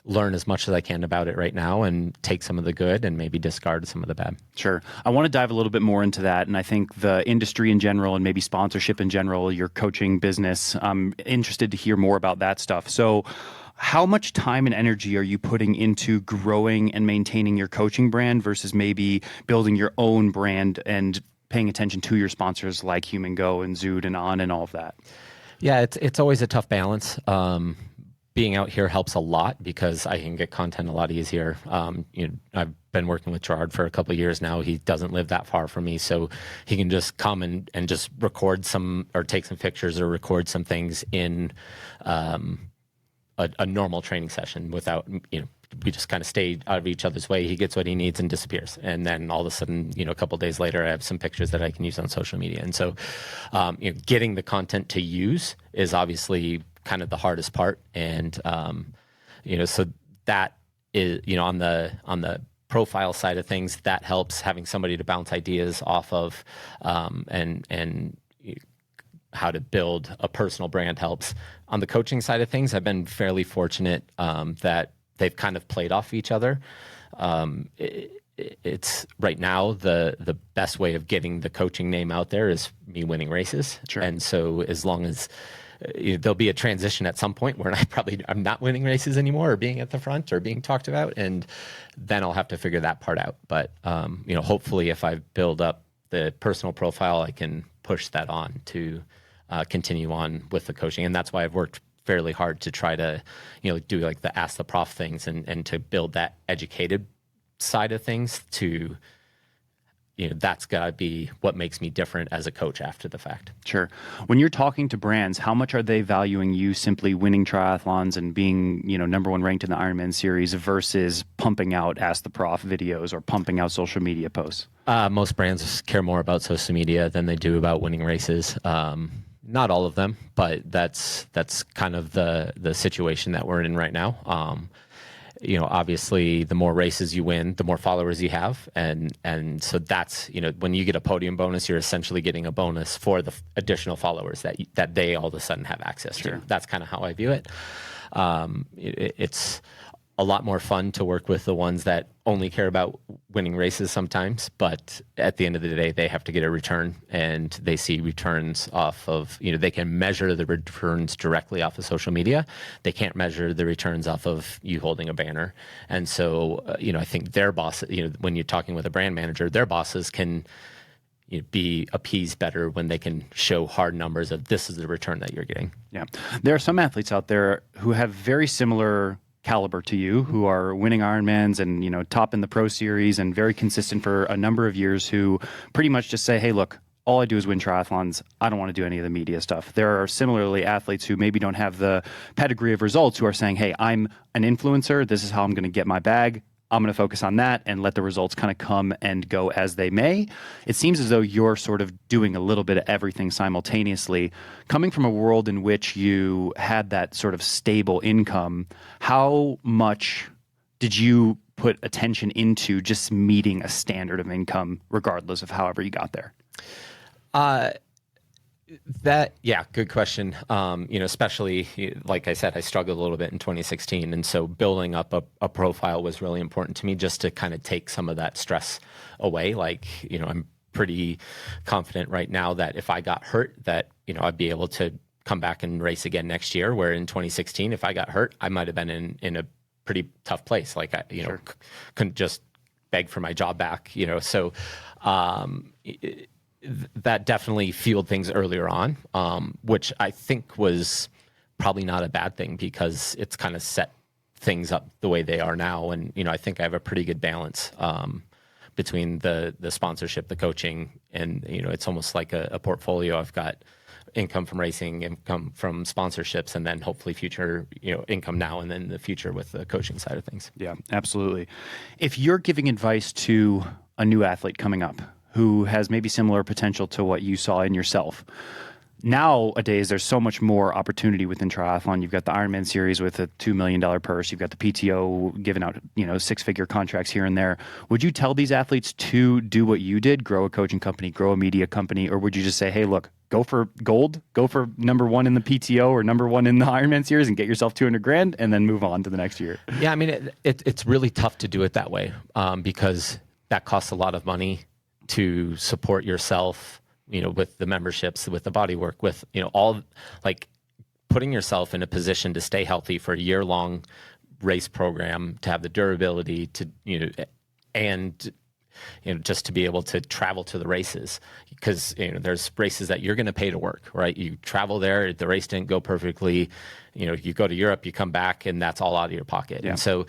learn as much as I can about it right now and take some of the good and maybe discard some of the bad. Sure. I want to dive a little bit more into that. And I think the industry in general and maybe sponsorship in general, your coaching business, I'm interested to hear more about that stuff. So how much time and energy are you putting into growing and maintaining your coaching brand versus maybe building your own brand and paying attention to your sponsors like Human Go and Zood and On and all of that? Yeah, it's always a tough balance. Being out here helps a lot because I can get content a lot easier. I've been working with Gerard for a couple of years now. He doesn't live that far from me, so he can just come and just record some or take some pictures or record some things in a normal training session without, we just kind of stay out of each other's way. He gets what he needs and disappears. And then all of a sudden, a couple of days later, I have some pictures that I can use on social media. And so, getting the content to use is obviously kind of the hardest part. And, so that is, on the profile side of things, that helps having somebody to bounce ideas off of, and how to build a personal brand helps. On the coaching side of things, I've been fairly fortunate, that they've kind of played off each other. It's right now the best way of getting the coaching name out there is me winning races. Sure. And so as long as there'll be a transition at some point where I'm not winning races anymore or being at the front or being talked about, and then I'll have to figure that part out. But hopefully if I build up the personal profile, I can push that on to continue on with the coaching. And that's why I've worked fairly hard to try to, do like the Ask the Prof things and to build that educated side of things to, that's got to be what makes me different as a coach after the fact. Sure. When you're talking to brands, how much are they valuing you simply winning triathlons and being, number one ranked in the Ironman series versus pumping out Ask the Prof videos or pumping out social media posts? Most brands care more about social media than they do about winning races. Not all of them, but that's kind of the situation that we're in right now. Obviously the more races you win, the more followers you have. And so that's, when you get a podium bonus, you're essentially getting a bonus for the additional followers that they all of a sudden have access Sure. to. That's kind of how I view it. It's a lot more fun to work with the ones that only care about winning races sometimes, but at the end of the day, they have to get a return, and they see returns off of, they can measure the returns directly off of social media. They can't measure the returns off of you holding a banner. And so, I think their boss, when you're talking with a brand manager, their bosses can be appeased better when they can show hard numbers of this is the return that you're getting. Yeah. There are some athletes out there who have very similar caliber to you, who are winning Ironmans and, top in the Pro Series and very consistent for a number of years, who pretty much just say, hey, look, all I do is win triathlons. I don't want to do any of the media stuff. There are similarly athletes who maybe don't have the pedigree of results who are saying, hey, I'm an influencer. This is how I'm going to get my bag. I'm going to focus on that and let the results kind of come and go as they may. It seems as though you're sort of doing a little bit of everything simultaneously. Coming from a world in which you had that sort of stable income, how much did you put attention into just meeting a standard of income regardless of however you got there? Good question. Especially like I said, I struggled a little bit in 2016. And so building up a profile was really important to me just to kind of take some of that stress away. Like, I'm pretty confident right now that if I got hurt that, I'd be able to come back and race again next year. Where in 2016, if I got hurt, I might've been in a pretty tough place. Like sure. Couldn't just beg for my job back, so, that definitely fueled things earlier on, which I think was probably not a bad thing because it's kind of set things up the way they are now. And, I think I have a pretty good balance between the sponsorship, the coaching, and, it's almost like a portfolio. I've got income from racing, income from sponsorships, and then hopefully future, income now and then in the future with the coaching side of things. Yeah, absolutely. If you're giving advice to a new athlete coming up, who has maybe similar potential to what you saw in yourself. Nowadays, there's so much more opportunity within triathlon. You've got the Ironman series with a $2 million purse. You've got the PTO giving out, six-figure contracts here and there. Would you tell these athletes to do what you did, grow a coaching company, grow a media company, or would you just say, hey, look, go for gold, go for number one in the PTO or number one in the Ironman series and get yourself $200,000 and then move on to the next year? Yeah, I mean, it's really tough to do it that way because that costs a lot of money to support yourself, with the memberships, with the body work, with, all like putting yourself in a position to stay healthy for a year-long race program, to have the durability to, and, just to be able to travel to the races because, there's races that you're going to pay to work, right? You travel there, the race didn't go perfectly, you go to Europe, you come back and that's all out of your pocket. Yeah. And so,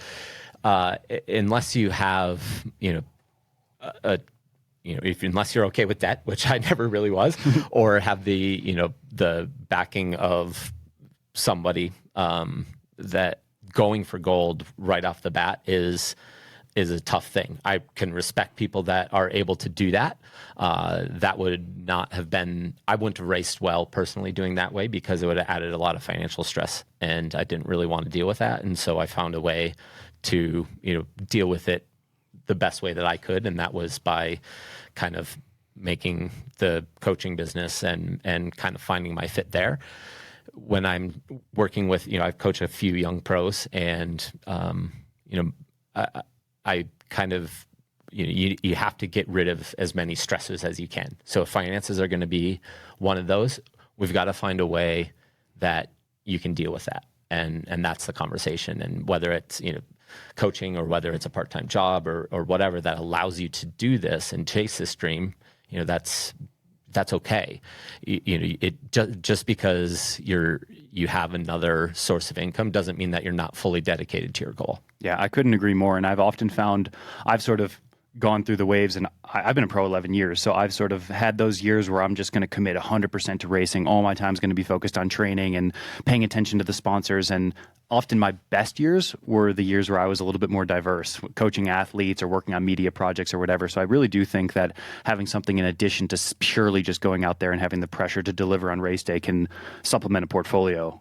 unless you have, unless you're okay with that, which I never really was, or have the, the backing of somebody that going for gold right off the bat is a tough thing. I can respect people that are able to do that. That would not have been, I wouldn't have raced well personally doing that way because it would have added a lot of financial stress and I didn't really want to deal with that. And so I found a way to, deal with it the best way that I could. And that was by kind of making the coaching business and kind of finding my fit there. When I'm working with, I've coached a few young pros and, I kind of, you have to get rid of as many stresses as you can. So if finances are going to be one of those, we've got to find a way that you can deal with that. And that's the conversation. And whether it's, coaching or whether it's a part-time job or whatever that allows you to do this and chase this dream, that's okay. Just because you have another source of income doesn't mean that you're not fully dedicated to your goal. Yeah, I couldn't agree more. And I've often found I've sort of gone through the waves, and I've been a pro 11 years. So I've sort of had those years where I'm just going to commit 100% to racing. All my time is going to be focused on training and paying attention to the sponsors. And often my best years were the years where I was a little bit more diverse, coaching athletes or working on media projects or whatever. So I really do think that having something in addition to purely just going out there and having the pressure to deliver on race day can supplement a portfolio,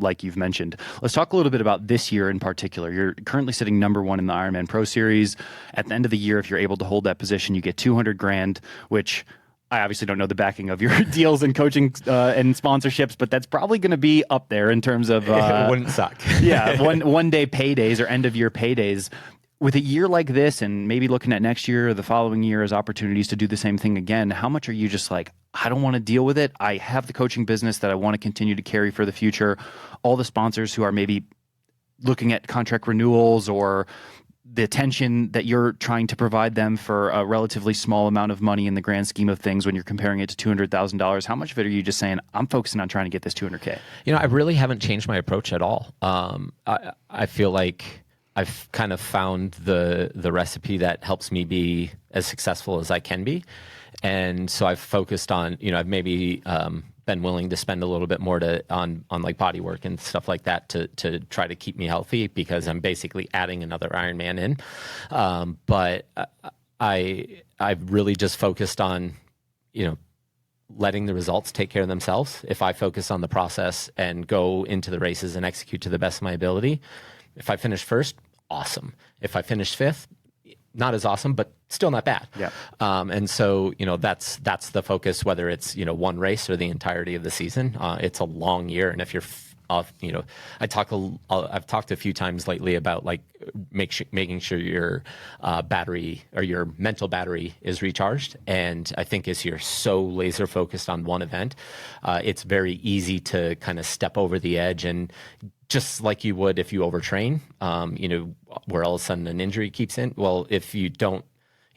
like you've mentioned. Let's talk a little bit about this year in particular. You're currently sitting number one in the Ironman Pro Series. At the end of the year, if you're able to hold that position, you get $200,000, which I obviously don't know the backing of your deals and coaching and sponsorships, but that's probably going to be up there in terms of it wouldn't suck. Yeah, one day paydays or end of year paydays. With a year like this, and maybe looking at next year or the following year as opportunities to do the same thing again, how much are you just like, I don't want to deal with it. I have the coaching business that I want to continue to carry for the future. All the sponsors who are maybe looking at contract renewals or the attention that you're trying to provide them for a relatively small amount of money in the grand scheme of things when you're comparing it to $200,000? How much of it are you just saying, I'm focusing on trying to get this 200K? I really haven't changed my approach at all. I feel like I've kind of found the recipe that helps me be as successful as I can be. And so I've focused on, I've maybe been willing to spend a little bit more on like body work and stuff like that to try to keep me healthy, because I'm basically adding another Ironman in. But I've really just focused on, letting the results take care of themselves. If I focus on the process and go into the races and execute to the best of my ability, if I finish first, awesome. If I finish fifth, not as awesome, but still not bad. Yeah. And so, that's the focus, whether it's, one race or the entirety of the season. It's a long year. And if you're, I've talked a few times lately about like making sure your battery or your mental battery is recharged. And I think as you're so laser focused on one event, it's very easy to kind of step over the edge, and just like you would if you overtrain, where all of a sudden an injury keeps in. Well, if you don't,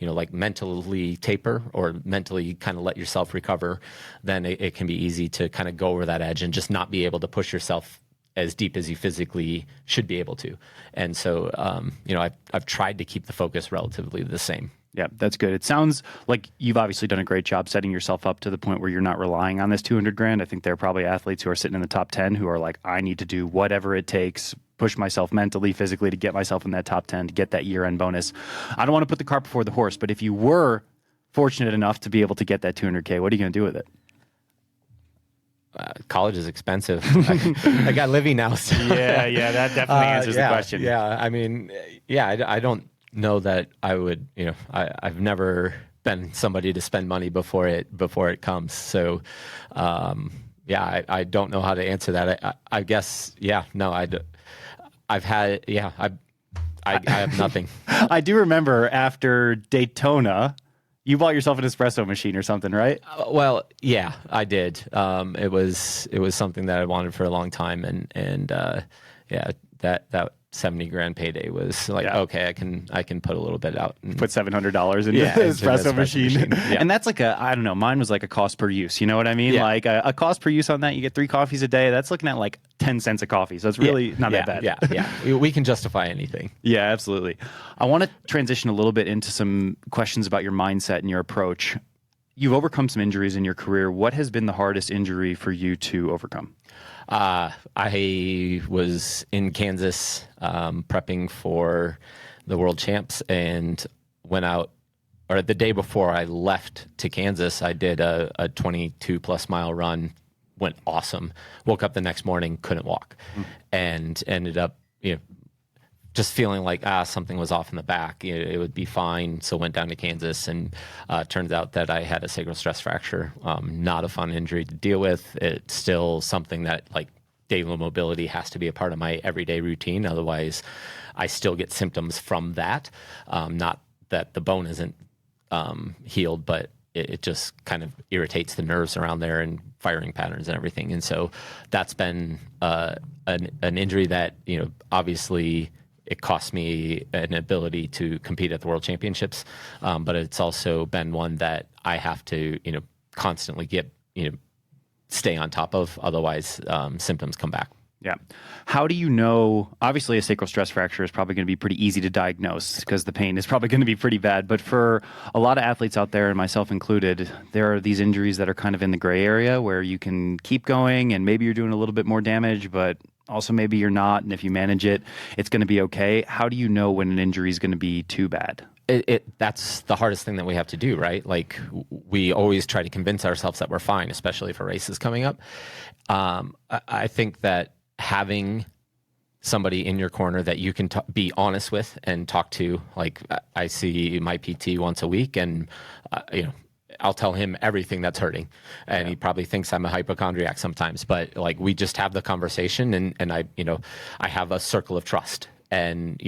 like mentally taper or mentally kind of let yourself recover, then it can be easy to kind of go over that edge and just not be able to push yourself as deep as you physically should be able to. And so, I've tried to keep the focus relatively the same. Yeah, that's good. It sounds like you've obviously done a great job setting yourself up to the point where you're not relying on this 200 grand. I think there are probably athletes who are sitting in the top 10 who are like, I need to do whatever it takes, push myself mentally, physically to get myself in that top 10, to get that year-end bonus. I don't want to put the cart before the horse, but if you were fortunate enough to be able to get that 200K, what are you going to do with it? College is expensive. I got Livy now. So. Yeah, that definitely answers the question. Yeah, I mean, I don't know that I would, I've never been somebody to spend money before it comes. So, I don't know how to answer that. I guess, no, I have nothing. I do remember after Daytona, you bought yourself an espresso machine or something, right? Well, yeah, I did. It was something that I wanted for a long time, and that 70 grand payday was like, okay, I can put a little bit out and put $700 into the espresso machine. Yeah. And that's like I don't know, mine was like a cost per use. You know what I mean? Yeah. Like a cost per use on that, you get 3 coffees a day. That's looking at like 10 cents a coffee. So it's really not that bad. Yeah. We can justify anything. Yeah, absolutely. I want to transition a little bit into some questions about your mindset and your approach. You've overcome some injuries in your career. What has been the hardest injury for you to overcome? I was in Kansas prepping for the World Champs, and went out, or the day before I left to Kansas, I did a 22+ mile run, went awesome. Woke up the next morning, couldn't walk, and ended up just feeling like something was off in the back. It would be fine. So went down to Kansas, and turns out that I had a sacral stress fracture. Not a fun injury to deal with. It's still something that like daily mobility has to be a part of my everyday routine. Otherwise, I still get symptoms from that. Not that the bone isn't healed, but it just kind of irritates the nerves around there and firing patterns and everything. And so that's been an injury that, obviously it cost me an ability to compete at the World Championships. But it's also been one that I have to, constantly stay on top of. Otherwise, symptoms come back. Yeah. How do you know? Obviously, a sacral stress fracture is probably going to be pretty easy to diagnose because the pain is probably going to be pretty bad. But for a lot of athletes out there, and myself included, there are these injuries that are kind of in the gray area where you can keep going and maybe you're doing a little bit more damage, but also maybe you're not. And if you manage it, it's going to be okay. How do you know when an injury is going to be too bad? That's the hardest thing that we have to do, right? Like we always try to convince ourselves that we're fine, especially for races coming up. I think that having somebody in your corner that you can be honest with and talk to, like I see my PT once a week, and I'll tell him everything that's hurting, and he probably thinks I'm a hypochondriac sometimes, but like we just have the conversation, and I have a circle of trust and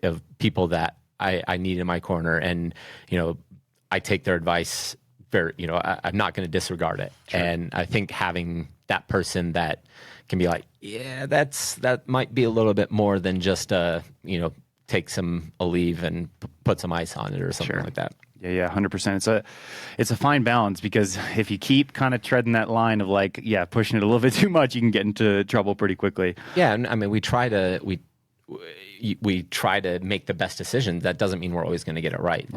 of people that I need in my corner, and I take their advice very, I'm not going to disregard it. Sure. And I think having that person that can be like, that might be a little bit more than just a take a leave and put some ice on it or something like that. Yeah, 100%. It's a fine balance, because if you keep kind of treading that line of like, pushing it a little bit too much, you can get into trouble pretty quickly. Yeah, and I mean, we try to make the best decision. That doesn't mean we're always going to get it right?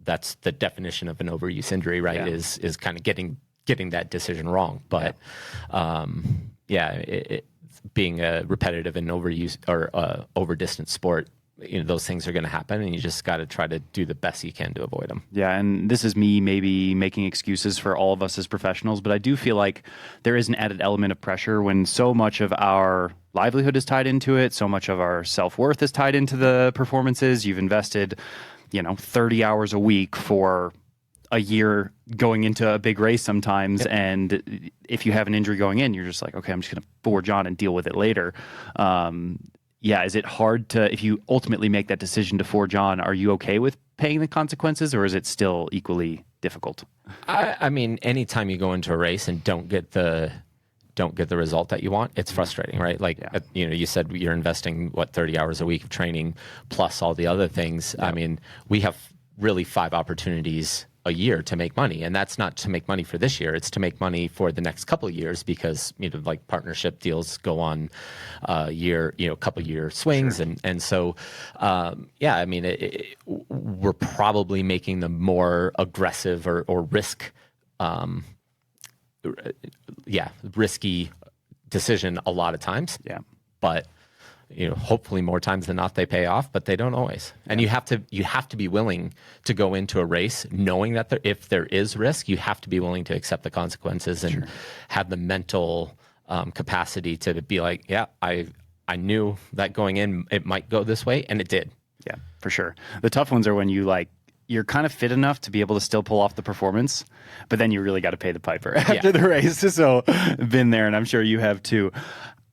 That's the definition of an overuse injury, right? Is kind of getting that decision wrong. But being a repetitive and overuse or over distance sport, those things are going to happen, and you just got to try to do the best you can to avoid them. Yeah, and this is me maybe making excuses for all of us as professionals, but I do feel like there is an added element of pressure when so much of our livelihood is tied into it, so much of our self-worth is tied into the performances. You've invested, 30 hours a week for a year going into a big race sometimes, and if you have an injury going in, you're just like, okay, I'm just going to forge on and deal with it later. Is it hard if you ultimately make that decision to forge on, are you okay with paying the consequences, or is it still equally difficult? I mean, anytime you go into a race and don't get the result that you want, it's frustrating, right? Like, you said you're investing 30 hours a week of training plus all the other things. I mean, we have really 5 opportunities a year to make money, and that's not to make money for this year, it's to make money for the next couple of years, because like partnership deals go on couple year swings. Sure. And so I mean, we're probably making the more aggressive or risky decision a lot of times. But hopefully more times than not they pay off, but they don't always. And you have to be willing to go into a race knowing that if there is risk, you have to be willing to accept the consequences and have the mental capacity to be like, I knew that going in it might go this way, and it did. Yeah, for sure. The tough ones are when you're kind of fit enough to be able to still pull off the performance, but then you really got to pay the piper after the race. So been there, and I'm sure you have too.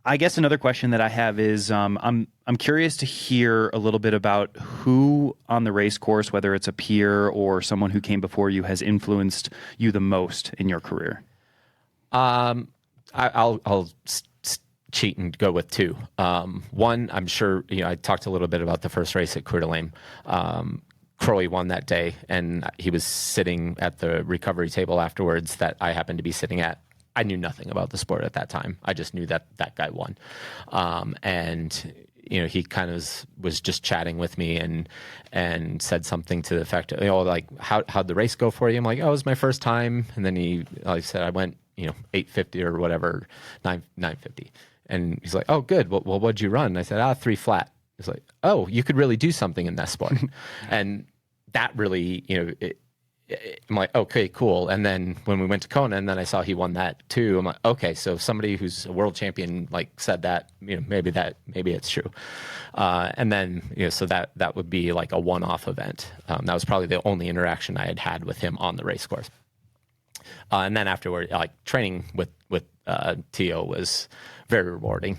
I guess another question that I have is I'm curious to hear a little bit about who on the race course, whether it's a peer or someone who came before you, has influenced you the most in your career. I'll cheat and go with 2. One, I'm sure I talked a little bit about the first race at Coeur d'Alene. Crowley won that day, and he was sitting at the recovery table afterwards that I happened to be sitting at. I knew nothing about the sport at that time. I just knew that guy won. And he kind of was just chatting with me and said something to the effect of, like, how'd the race go for you? I'm like, it was my first time. And then he said, I went, 850 or whatever, 950. And he's like, oh, good. Well, what'd you run? And I said, 3 flat. He's like, oh, you could really do something in that sport. And that really, I'm like, okay, cool. And then when we went to Kona, and then I saw he won that too, I'm like, okay, so if somebody who's a world champion said that, maybe it's true. And then so that would be like a one-off event. That was probably the only interaction I had with him on the race course. And then afterward, training with Tio was very rewarding.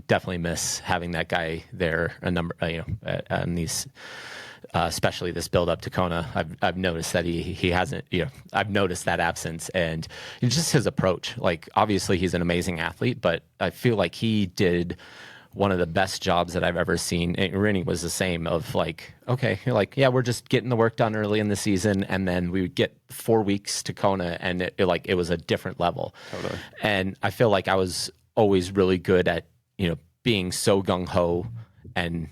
Definitely miss having that guy there on these. Especially this build up to Kona, I've noticed that he hasn't. I've noticed that absence, and just his approach. Like, obviously, he's an amazing athlete, but I feel like he did one of the best jobs that I've ever seen. And Rini was the same. Of like, okay, we're just getting the work done early in the season, and then we would get 4 weeks to Kona, and it was a different level. Totally. And I feel like I was always really good at being so gung ho and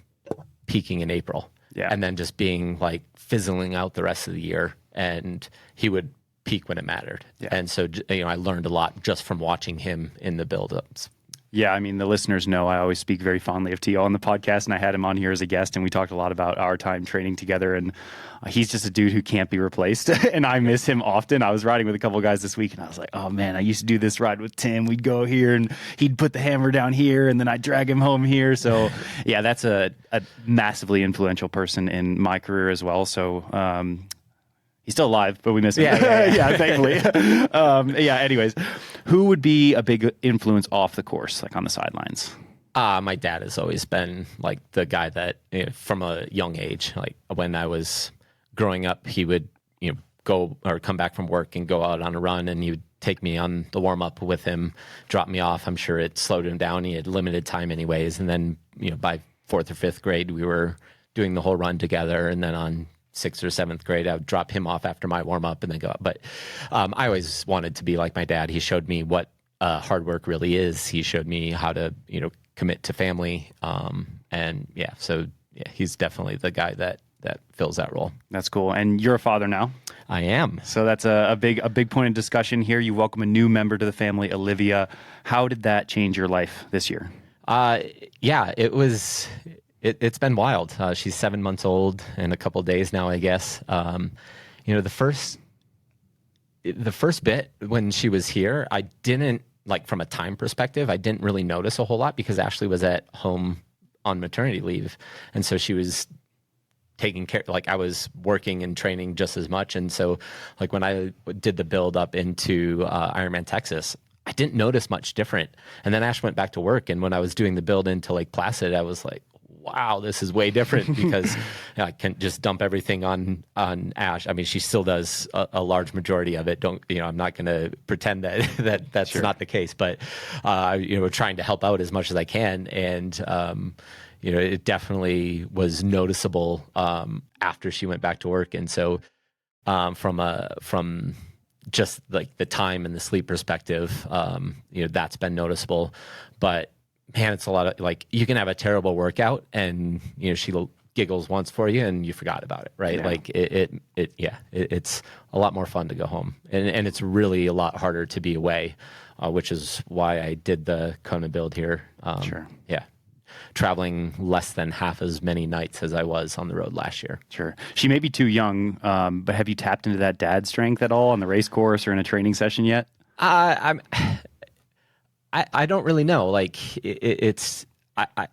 peaking in April. Yeah. And then just being fizzling out the rest of the year, and he would peak when it mattered. Yeah. And so, I learned a lot just from watching him in the build-ups. Yeah, I mean, the listeners know I always speak very fondly of T.O. on the podcast, and I had him on here as a guest, and we talked a lot about our time training together, and he's just a dude who can't be replaced, and I miss him often. I was riding with a couple of guys this week, and I was like, oh, man, I used to do this ride with Tim. We'd go here, and he'd put the hammer down here, and then I'd drag him home here. So, yeah, that's a massively influential person in my career as well. So, he's still alive, but we miss him. Yeah, thankfully. Anyways, who would be a big influence off the course, on the sidelines? My dad has always been the guy that from a young age, when I was growing up, he would go or come back from work and go out on a run, and he would take me on the warm up with him, drop me off. I'm sure it slowed him down. He had limited time anyways, and then by 4th or 5th grade, we were doing the whole run together. And then on 6th or 7th grade, I would drop him off after my warm up and then go up. But I always wanted to be like my dad. He showed me what hard work really is. He showed me how to, commit to family. He's definitely the guy that fills that role. That's cool. And you're a father now. I am. So that's a big point of discussion here. You welcome a new member to the family, Olivia. How did that change your life this year? It's been wild. She's 7 months old in a couple days now, I guess. The first bit when she was here, I didn't, like, from a time perspective, I didn't really notice a whole lot because Ashley was at home on maternity leave. And so she was taking care, like I was working and training just as much. And so like when I did the build up into Ironman Texas, I didn't notice much different. And then Ash went back to work. And when I was doing the build into Lake Placid, I was like, wow, this is way different because I can't just dump everything on Ash. I mean, she still does a large majority of it. I'm not going to pretend that's Sure. not the case, but, trying to help out as much as I can. And, it definitely was noticeable after she went back to work. And so from just like the time and the sleep perspective, that's been noticeable. But man, it's a lot of, like, you can have a terrible workout and, she giggles once for you and you forgot about it, right? Yeah. Like it's a lot more fun to go home. And it's really a lot harder to be away, which is why I did the Kona build here. Sure. Yeah. Traveling less than half as many nights as I was on the road last year. Sure. She may be too young, but have you tapped into that dad strength at all on the race course or in a training session yet? I don't really know. Like I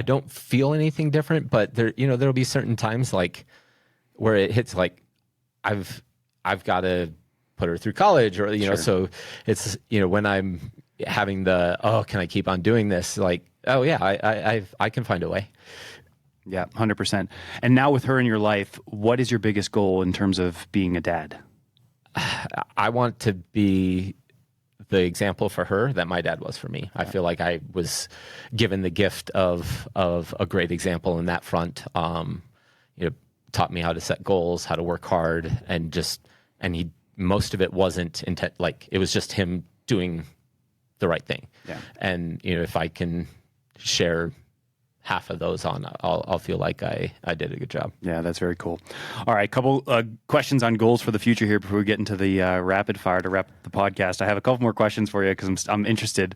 don't feel anything different, but there'll be certain times like where it hits like I've got to put her through college or, Sure. So it's, when I'm having can I keep on doing this? Like, oh yeah, I can find a way. Yeah, 100%. And now with her in your life, what is your biggest goal in terms of being a dad? I want to be the example for her that my dad was for me. Yeah. I feel like I was given the gift of a great example in that front. Taught me how to set goals, how to work hard, and most of it wasn't like it was just him doing the right thing. Yeah. And if I can share half of those on, I'll feel like I did a good job. Yeah, that's very cool. All right, couple questions on goals for the future here before we get into the rapid fire to wrap the podcast. I have a couple more questions for you because I'm interested.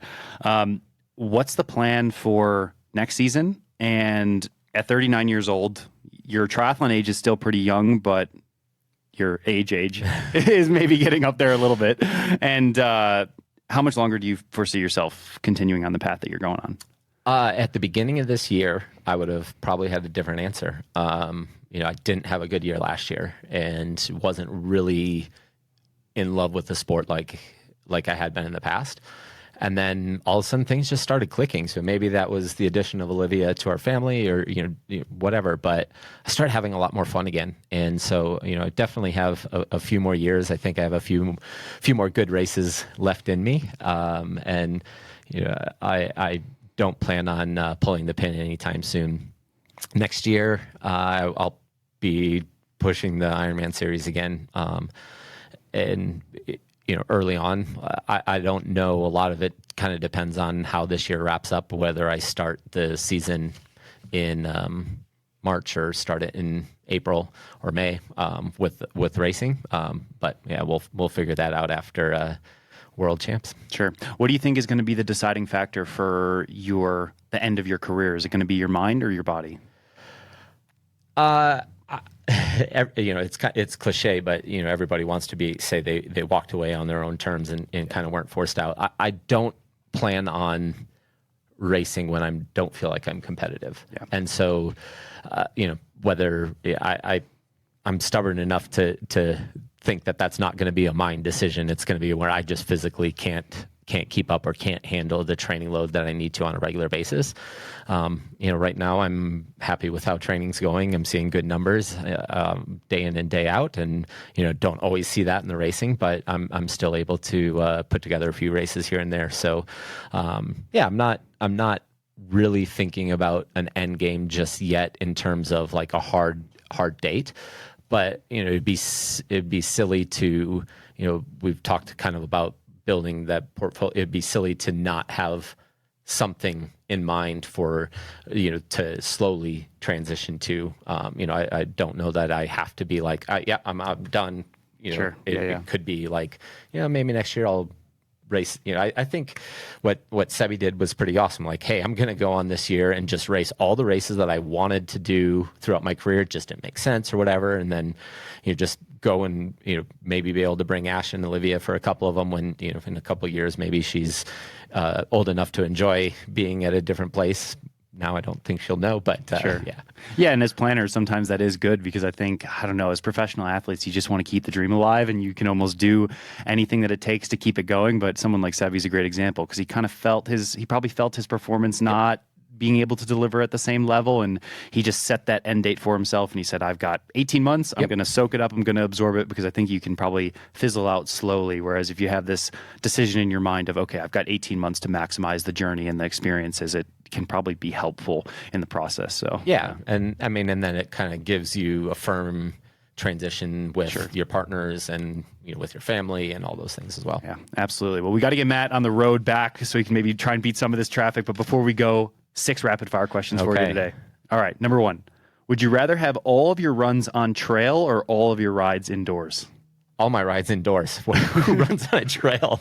What's the plan for next season? And at 39 years old, your triathlon age is still pretty young, but your age is maybe getting up there a little bit. And how much longer do you foresee yourself continuing on the path that you're going on? At the beginning of this year, I would have probably had a different answer. I didn't have a good year last year and wasn't really in love with the sport like I had been in the past. And then all of a sudden things just started clicking. So maybe that was the addition of Olivia to our family or, whatever, but I started having a lot more fun again. And so, I definitely have a few more years. I think I have a few more good races left in me. I don't plan on pulling the pin anytime soon. Next year, I'll be pushing the Ironman series again. Early on, I don't know. A lot of it kind of depends on how this year wraps up, whether I start the season in March or start it in April or May with racing. But yeah, we'll figure that out after World Champs. Sure. What do you think is going to be the deciding factor for the end of your career? Is it going to be your mind or your body? It's cliche, but everybody wants to say they walked away on their own terms and kind of weren't forced out. I don't plan on racing when I don't feel like I'm competitive. Yeah. And so, whether I'm stubborn enough to think that that's not going to be a mind decision. It's going to be where I just physically can't keep up or can't handle the training load that I need to on a regular basis. Right now I'm happy with how training's going. I'm seeing good numbers day in and day out, and don't always see that in the racing, but I'm still able to put together a few races here and there. So I'm not really thinking about an end game just yet in terms of like a hard date. But, it'd be silly to, we've talked kind of about building that portfolio. It'd be silly to not have something in mind for, to slowly transition to. I don't know that I have to be like, I'm done. Sure. It could be like, maybe next year I'll race. I think what Sebi did was pretty awesome. Like, hey, I'm going to go on this year and just race all the races that I wanted to do throughout my career. It just didn't make sense or whatever. And then, just go and, maybe be able to bring Ash and Olivia for a couple of them when, in a couple of years, maybe she's old enough to enjoy being at a different place. Now I don't think she'll know, but sure. Yeah. And as planners, sometimes that is good because I think, I don't know, as professional athletes, you just want to keep the dream alive and you can almost do anything that it takes to keep it going. But someone like Sevi's a great example because he probably felt his performance not being able to deliver at the same level. And he just set that end date for himself. And he said, I've got 18 months. I'm going to soak it up. I'm going to absorb it because I think you can probably fizzle out slowly. Whereas if you have this decision in your mind of, okay, I've got 18 months to maximize the journey and the experiences, it can probably be helpful in the process. So, And I mean, and then it kind of gives you a firm transition with your partners and with your family and all those things as well. Yeah, absolutely. Well, we got to get Matt on the road back so he can maybe try and beat some of this traffic. But before we go, 6 rapid fire questions for you today. All right. Number 1, would you rather have all of your runs on trail or all of your rides indoors? All my rides indoors. Who runs on a trail?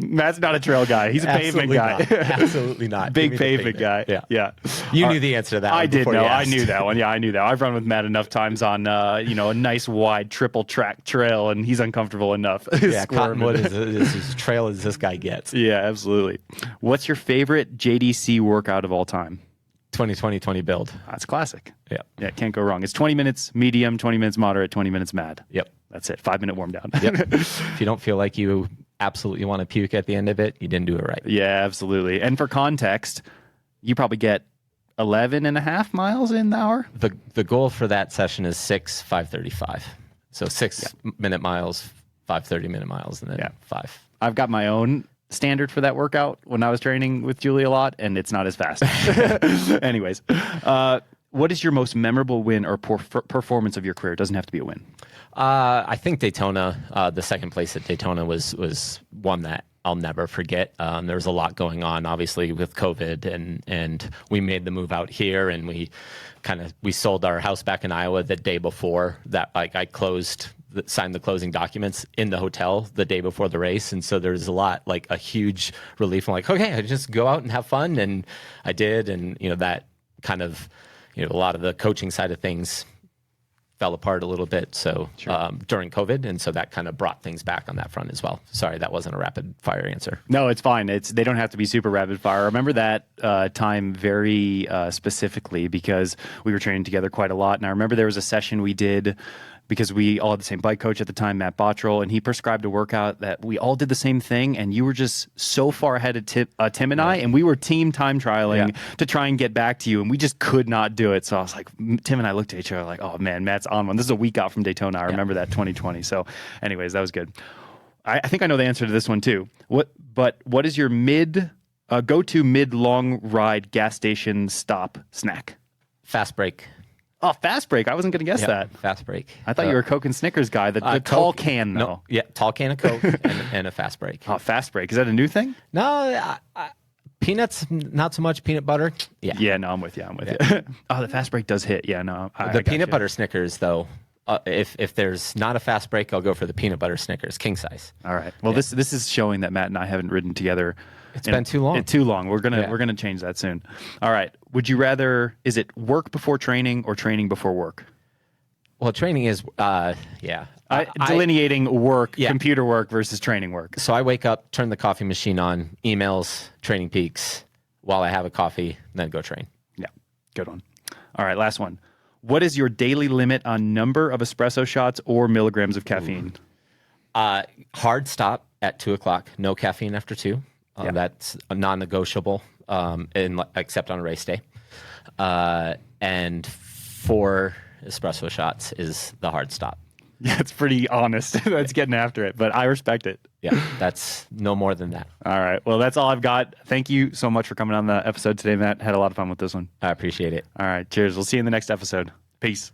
Matt's not a trail guy. He's a pavement guy. Absolutely not. Big pavement guy. Yeah. You knew the answer to that. I did know. I knew that one. Yeah, I knew that. I've run with Matt enough times on a nice wide triple track trail, and he's uncomfortable enough. Yeah, Cottonwood is as trail as this guy gets. Yeah, absolutely. What's your favorite JDC workout of all time? 20-20-20 build. That's classic. Yeah, can't go wrong. It's 20 minutes medium, 20 minutes moderate, 20 minutes mad. Yep. That's it. 5-minute warm down. Yep. If you don't feel like you absolutely want to puke at the end of it, you didn't do it right. Yeah, absolutely. And for context, you probably get 11 and a half miles in the hour. The goal for that session is 6 5:35. So 6-minute miles, 5 30-minute miles, and then 5. I've got my own standard for that workout when I was training with Julie a lot, and it's not as fast. Anyways, what is your most memorable win or performance of your career? It doesn't have to be a win. I think Daytona, the second place at Daytona was one that I'll never forget. There was a lot going on, obviously, with COVID, and we made the move out here, and we sold our house back in Iowa the day before that. Like I signed the closing documents in the hotel the day before the race, and so there's a huge relief. I'm like, okay, I just go out and have fun, and I did, and that kind of, a lot of the coaching side of things fell apart a little bit during COVID, and so that kind of brought things back on that front as well. Sorry, that wasn't a rapid fire answer. No, it's fine. They don't have to be super rapid fire. I remember that time very specifically because we were training together quite a lot, and I remember there was a session we did because we all had the same bike coach at the time, Matt Bottrell, and he prescribed a workout that we all did the same thing, and you were just so far ahead of Tim and I, and we were team time trialing to try and get back to you, and we just could not do it. So I was like, Tim and I looked at each other like, oh man, Matt's on one. This is a week out from Daytona. I remember that 2020. So anyways, that was good. I think I know the answer to this one too. What is your go-to mid-long ride gas station stop snack? Fast break. Oh, fast break. I wasn't going to guess that. Fast break. I thought you were a Coke and Snickers guy. The tall can, though. No, tall can of Coke and a fast break. Oh, fast break. Is that a new thing? No, peanuts, not so much. Peanut butter. Yeah. Yeah, no, I'm with you. Oh, the fast break does hit. Yeah, no. The peanut butter Snickers, though, if there's not a fast break, I'll go for the peanut butter Snickers, king size. All right. Well, this is showing that Matt and I haven't ridden together. It's been too long. Too long. We're gonna change that soon. All right. Would you rather? Is it work before training or training before work? Well, training is delineating work, computer work versus training work. So I wake up, turn the coffee machine on, emails, Training Peaks, while I have a coffee, then go train. Yeah, good one. All right, last one. What is your daily limit on number of espresso shots or milligrams of caffeine? Hard stop at 2:00. No caffeine after 2. That's a non-negotiable, except on a race day. And 4 espresso shots is the hard stop. Yeah, it's pretty honest. That's getting after it, but I respect it. Yeah, that's no more than that. All right. Well, that's all I've got. Thank you so much for coming on the episode today, Matt. Had a lot of fun with this one. I appreciate it. All right. Cheers. We'll see you in the next episode. Peace.